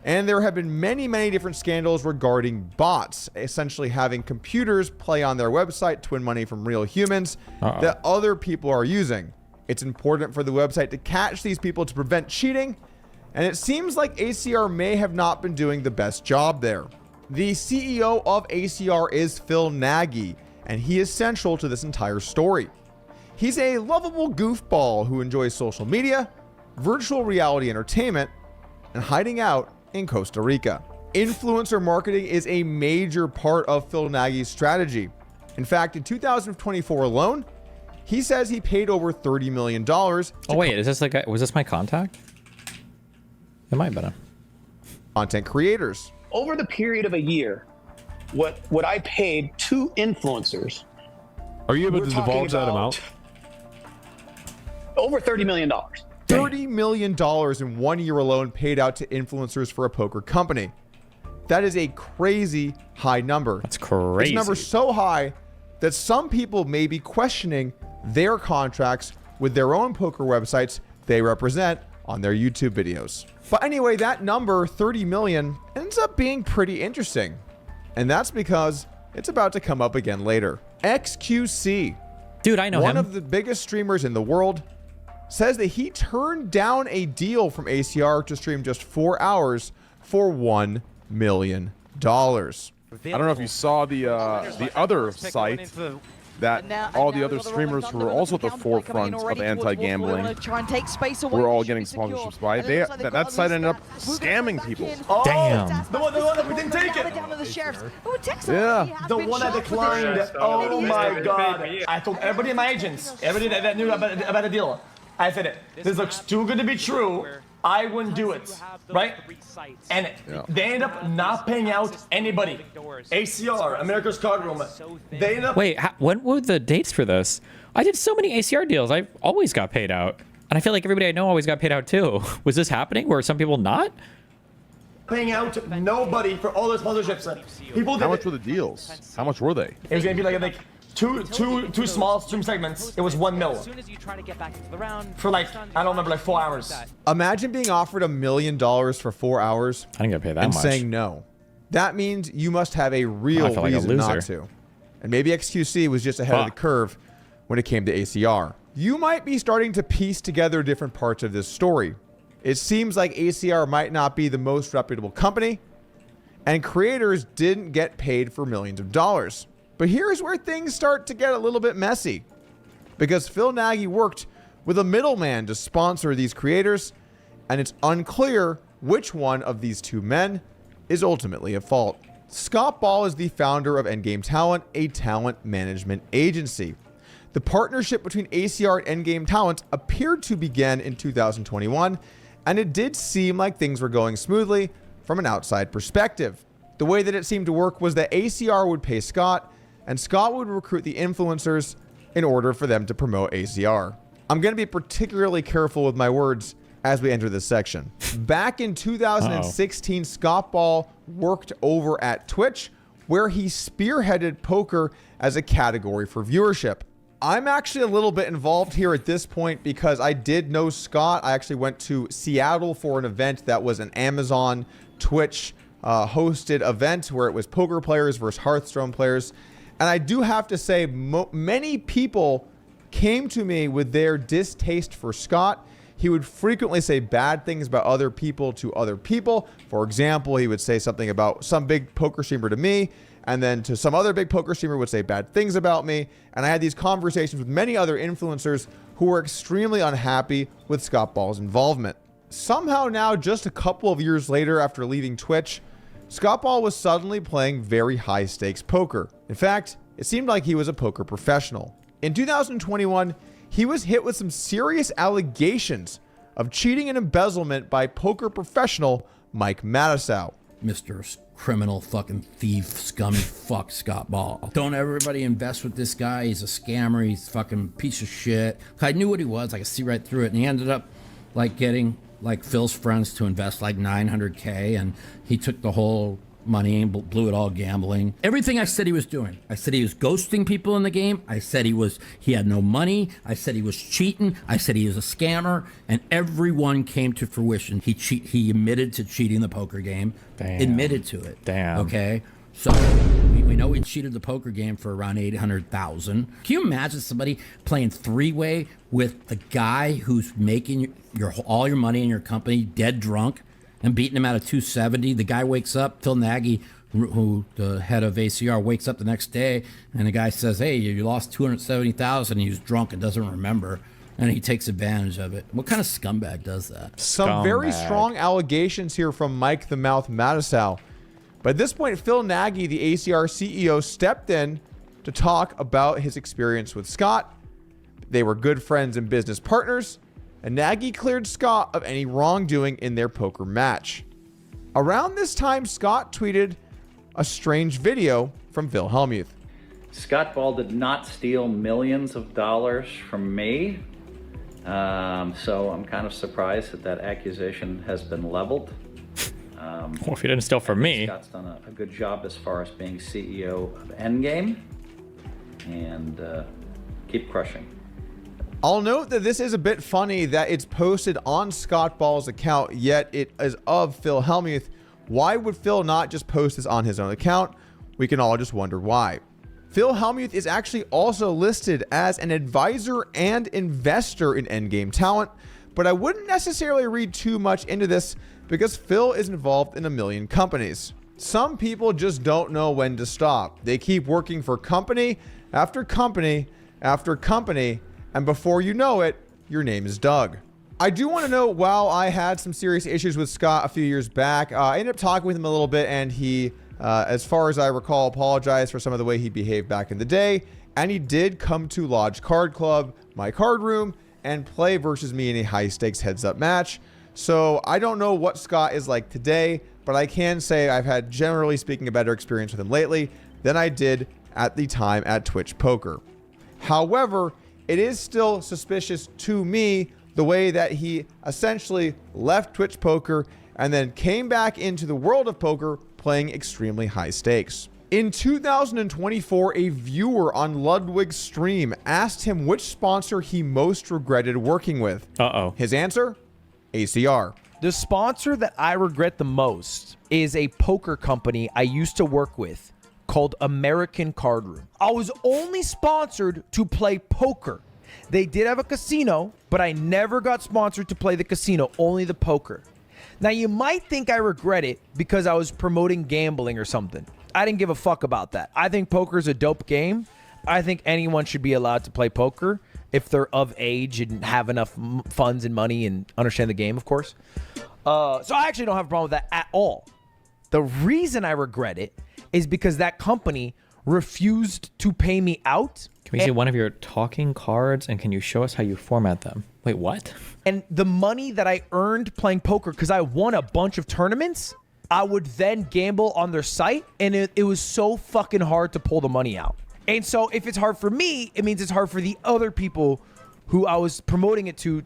And there have been many, many different scandals regarding bots, essentially having computers play on their website to win money from real humans that other people are using. It's important for the website to catch these people to prevent cheating, and it seems like ACR may have not been doing the best job there. The CEO of ACR is Phil Nagy, and he is central to this entire story. He's a lovable goofball who enjoys social media, virtual reality entertainment, and hiding out in Costa Rica. Influencer marketing is a major part of Phil Nagy's strategy. In fact, in 2024 alone, he says he paid over $30 million. Oh wait, is this like was this my contact? It might have been a content creators. Over the period of a year, what I paid 2 influencers. Are you able to divulge that amount? Over $30 million. $30 million in 1 year alone paid out to influencers for a poker company. That is a crazy high number. That's crazy. This number's so high that some people may be questioning their contracts with their own poker websites they represent on their YouTube videos. But anyway, that number, 30 million, ends up being pretty interesting. And that's because it's about to come up again later. XQC, dude, I know one him. of the biggest streamers in the world, says that he turned down a deal from ACR to stream just 4 hours for $1 million. I don't know if you saw the other site that all the other streamers who were also at the forefront of anti-gambling were all getting sponsorships by. That site ended up scamming people. Damn. The one that we didn't take it. Yeah. The one that declined. Oh my god. I told everybody in my agents, everybody that knew about the deal. I said it. This looks too good to be true. I wouldn't do it, right? And they ended up not paying out anybody. ACR, America's Card Room. They ended up. Wait, when were the dates for this? I did so many ACR deals. I always got paid out, and I feel like everybody I know always got paid out too. Was this happening? Were some people not paying out nobody for all the sponsorships? People. How much were the deals? How much were they? It was gonna be like two small stream segments. It was $1 million. As soon as you try to get back into the round, for like, I don't remember, like 4 hours. Imagine being offered $1 million for 4 hours. I didn't get paid that and much. saying no. That means you must have a real reason not to. And maybe XQC was just ahead of the curve when it came to ACR. You might be starting to piece together different parts of this story. It seems like ACR might not be the most reputable company, and creators didn't get paid for millions of dollars. But here's where things start to get a little bit messy, because Phil Nagy worked with a middleman to sponsor these creators, and it's unclear which one of these two men is ultimately at fault. Scott Ball is the founder of Endgame Talent, a talent management agency. The partnership between ACR and Endgame Talent appeared to begin in 2021, and it did seem like things were going smoothly from an outside perspective. The way that it seemed to work was that ACR would pay Scott, and Scott would recruit the influencers in order for them to promote ACR. I'm going to be particularly careful with my words as we enter this section. Back in 2016, Scott Ball worked over at Twitch, where he spearheaded poker as a category for viewership. I'm actually a little bit involved here at this point because I did know Scott. I actually went to Seattle for an event that was an Amazon Twitch hosted event where it was poker players versus Hearthstone players. And I do have to say, many people came to me with their distaste for Scott. he would frequently say bad things about other people to other people. For example, he would say something about some big poker streamer to me, and then to some other big poker streamer would say bad things about me. And I had these conversations with many other influencers who were extremely unhappy with Scott Ball's involvement. Somehow now, just a couple of years later after leaving Twitch, Scott Ball was suddenly playing very high stakes poker. In fact, it seemed like he was a poker professional. In 2021, he was hit with some serious allegations of cheating and embezzlement by poker professional Mike Matusow. Mr. Criminal fucking thief, scummy fuck Scott Ball. Don't everybody invest with this guy. He's a scammer. He's a fucking piece of shit. I knew what he was. I could see right through it. And he ended up like getting like Phil's friends to invest like $900K, and he took the whole money and blew it all gambling. Everything I said he was doing. I said he was ghosting people in the game. I said he had no money. I said he was cheating. I said he was a scammer, and everyone came to fruition. He admitted to cheating the poker game. Damn. Admitted to it. Damn. Okay. So we know he cheated the poker game for around $800,000. Can you imagine somebody playing three-way with the guy who's making all your money in your company dead drunk and beating him out of 270? The guy wakes up, Phil Nagy, who the head of ACR, wakes up the next day, and the guy says, hey, you lost $270,000. He was drunk and doesn't remember, and he takes advantage of it. What kind of scumbag does that? Some very strong allegations here from Mike the Mouth Matusow. But at this point, Phil Nagy, the ACR CEO, stepped in to talk about his experience with Scott. They were good friends and business partners, and Nagy cleared Scott of any wrongdoing in their poker match. Around this time, Scott tweeted a strange video from Phil Hellmuth. Scott Ball did not steal millions of dollars from me, so I'm kind of surprised that accusation has been leveled. Well, if you didn't steal from me. Scott's done a good job as far as being CEO of Endgame, and keep crushing. I'll note that this is a bit funny that it's posted on Scott Ball's account, yet it is of Phil Hellmuth. Why would Phil not just post this on his own account? We can all just wonder why. Phil Hellmuth is actually also listed as an advisor and investor in Endgame talent, but I wouldn't necessarily read too much into this because Phil is involved in a million companies. Some people just don't know when to stop. They keep working for company after company after company, and before you know it, your name is Doug. I do want to know, while I had some serious issues with Scott a few years back, I ended up talking with him a little bit, and he, as far as I recall, apologized for some of the way he behaved back in the day, and he did come to Lodge Card Club, my card room, and play versus me in a high-stakes heads-up match. So I don't know what Scott is like today, but I can say I've had, generally speaking, a better experience with him lately than I did at the time at Twitch Poker. However, it is still suspicious to me the way that he essentially left Twitch Poker and then came back into the world of poker playing extremely high stakes. In 2024, a viewer on Ludwig's stream asked him which sponsor he most regretted working with. His answer? ACR. The sponsor that I regret the most is a poker company I used to work with called American Card Room. I was only sponsored to play poker. They did have a casino, but I never got sponsored to play the casino, only the poker. Now, you might think I regret it because I was promoting gambling or something. I didn't give a fuck about that. I think poker is a dope game. I think anyone should be allowed to play poker if they're of age and have enough funds and money and understand the game, of course. So I actually don't have a problem with that at all. The reason I regret it is because that company refused to pay me out. Can we see one of your talking cards, and can you show us how you format them? Wait, what? And the money that I earned playing poker, because I won a bunch of tournaments, I would then gamble on their site, and it was so fucking hard to pull the money out. And so if it's hard for me, it means it's hard for the other people who I was promoting it to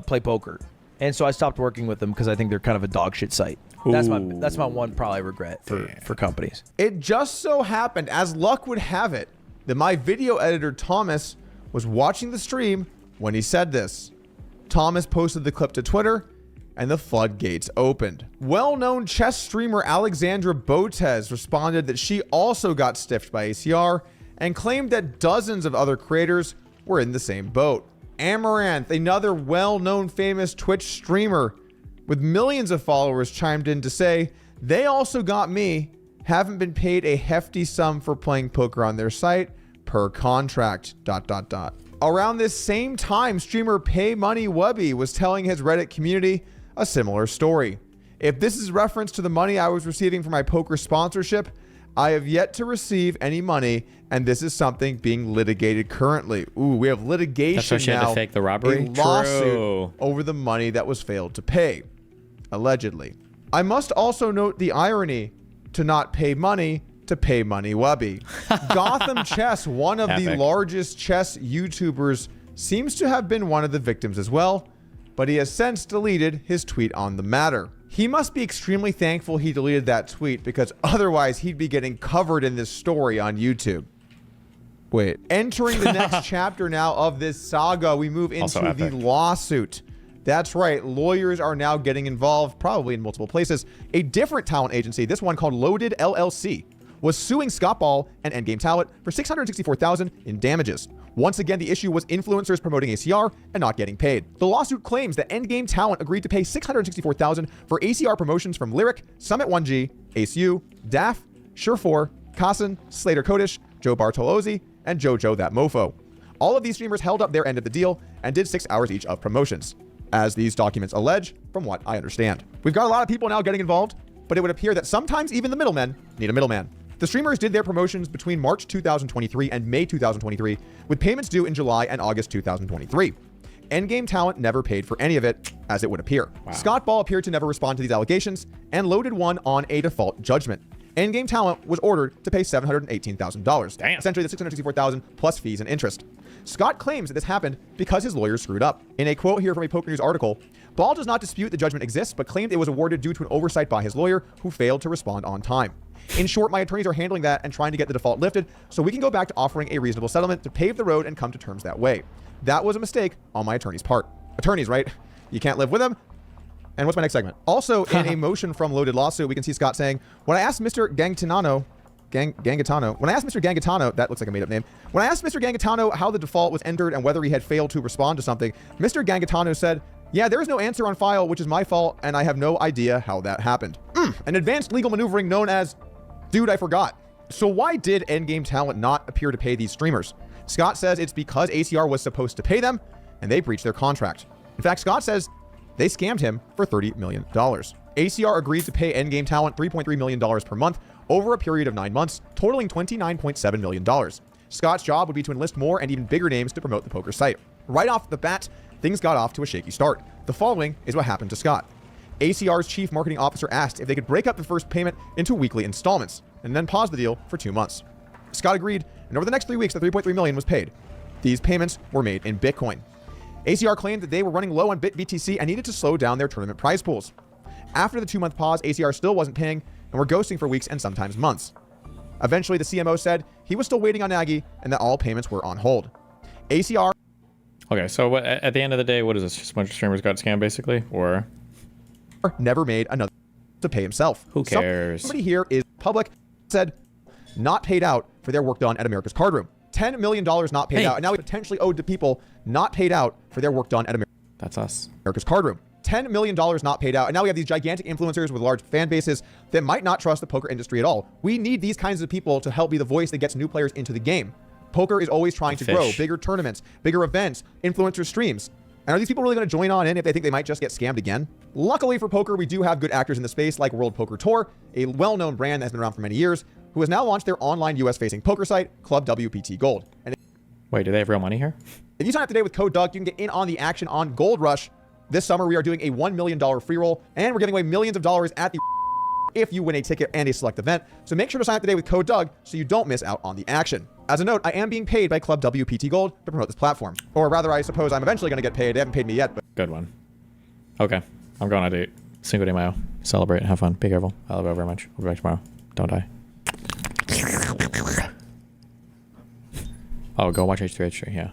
play poker. And so I stopped working with them because I think they're kind of a dog shit site. That's my one probably regret for companies. It just so happened, as luck would have it, that my video editor Thomas was watching the stream when he said this. Thomas posted the clip to Twitter, and the floodgates opened. Well-known chess streamer Alexandra Botez responded that she also got stiffed by ACR and claimed that dozens of other creators were in the same boat. Amaranth, another well-known famous Twitch streamer with millions of followers, chimed in to say, they also got me, haven't been paid a hefty sum for playing poker on their site per contract, ... Around this same time, streamer Pay Money Wubby was telling his Reddit community a similar story. If this is reference to the money I was receiving for my poker sponsorship, I have yet to receive any money, and this is something being litigated currently. Ooh, we have litigation That's why she had now. to fake the robbery? A lawsuit True. over the money that was failed to pay, allegedly. I must also note the irony to not pay money to Pay Money Wubby. Gotham Chess, one of the Epic. largest chess YouTubers, seems to have been one of the victims as well, but he has since deleted his tweet on the matter. He must be extremely thankful he deleted that tweet, because otherwise he'd be getting covered in this story on YouTube. Wait, entering the next chapter now of this saga, we move Also into the epic. lawsuit. That's right, lawyers are now getting involved, probably in multiple places. A different talent agency, this one called Loaded LLC, was suing Scott Ball and Endgame Talent for $664,000 in damages. Once again, the issue was influencers promoting ACR and not getting paid. The lawsuit claims that Endgame Talent agreed to pay $664,000 for ACR promotions from Lyric, Summit 1G, ACU, DAF, Sure4, Kassen, Slater Kodish, Joe Bartolozzi, and JoJo That Mofo. All of these streamers held up their end of the deal and did 6 hours each of promotions, as these documents allege, from what I understand. We've got a lot of people now getting involved, but it would appear that sometimes even the middlemen need a middleman. The streamers did their promotions between March 2023 and May 2023, with payments due in July and August 2023. Endgame Talent never paid for any of it, as it would appear. Wow. Scott Ball appeared to never respond to these allegations, and Loaded won on a default judgment. Endgame Talent was ordered to pay $718,000. Damn. Essentially the $664,000 plus fees and interest. Scott claims that this happened because his lawyers screwed up. In a quote here from a Poker News article, Ball does not dispute the judgment exists, but claimed it was awarded due to an oversight by his lawyer, who failed to respond on time. In short, my attorneys are handling that and trying to get the default lifted so we can go back to offering a reasonable settlement to pave the road and come to terms that way. That was a mistake on my attorney's part. Attorneys, right? You can't live with them? And what's my next segment? Also, in a motion from Loaded Lawsuit, we can see Scott saying, when I asked Mr. Gangitano, that looks like a made-up name. When I asked Mr. Gangitano how the default was entered and whether he had failed to respond to something, Mr. Gangitano said, yeah, there is no answer on file, which is my fault, and I have no idea how that happened. An advanced legal maneuvering known as, dude, I forgot. So why did Endgame Talent not appear to pay these streamers? Scott says it's because ACR was supposed to pay them, and they breached their contract. In fact, Scott says they scammed him for $30 million. ACR agreed to pay Endgame Talent $3.3 million per month over a period of 9 months, totaling $29.7 million. Scott's job would be to enlist more and even bigger names to promote the poker site. Right off the bat, things got off to a shaky start. The following is what happened to Scott. ACR's chief marketing officer asked if they could break up the first payment into weekly installments and then pause the deal for 2 months. Scott agreed, and over the next 3 weeks, the $3.3 million was paid. These payments were made in Bitcoin. ACR claimed that they were running low on BTC and needed to slow down their tournament prize pools. After the 2-month pause, ACR still wasn't paying and were ghosting for weeks and sometimes months. Eventually, the CMO said he was still waiting on Nagy and that all payments were on hold. ACR... Okay, so at the end of the day, what is this? Just a bunch of streamers got scammed, basically? Or... never made another to pay himself. Who cares? Somebody here is public, said not paid out for their work done at America's Card Room. $10 million not paid out, and now we potentially owed to people not paid out for their work done at That's us. America's Card Room. $10 million not paid out, and now we have these gigantic influencers with large fan bases that might not trust the poker industry at all. We need these kinds of people to help be the voice that gets new players into the game. Poker is always trying to grow, bigger tournaments, bigger events, influencer streams. And are these people really going to join on in if they think they might just get scammed again? Luckily for poker, we do have good actors in the space like World Poker Tour, a well-known brand that has been around for many years, who has now launched their online US-facing poker site, Club WPT Gold. And wait, do they have real money here? if you sign up today with code Doug, you can get in on the action on Gold Rush. This summer, we are doing a $1 million free roll, and we're giving away millions of dollars at the if you win a ticket and a select event. So make sure to sign up today with code Doug so you don't miss out on the action. As a note, I am being paid by Club WPT Gold to promote this platform. Or rather, I suppose I'm eventually going to get paid. They haven't paid me yet, but... Good one. Okay. I'm going on a date. Cinco de Mayo. Celebrate and have fun. Be careful. I love you very much. We'll be back tomorrow. Don't die. Oh, go watch H3H3, yeah.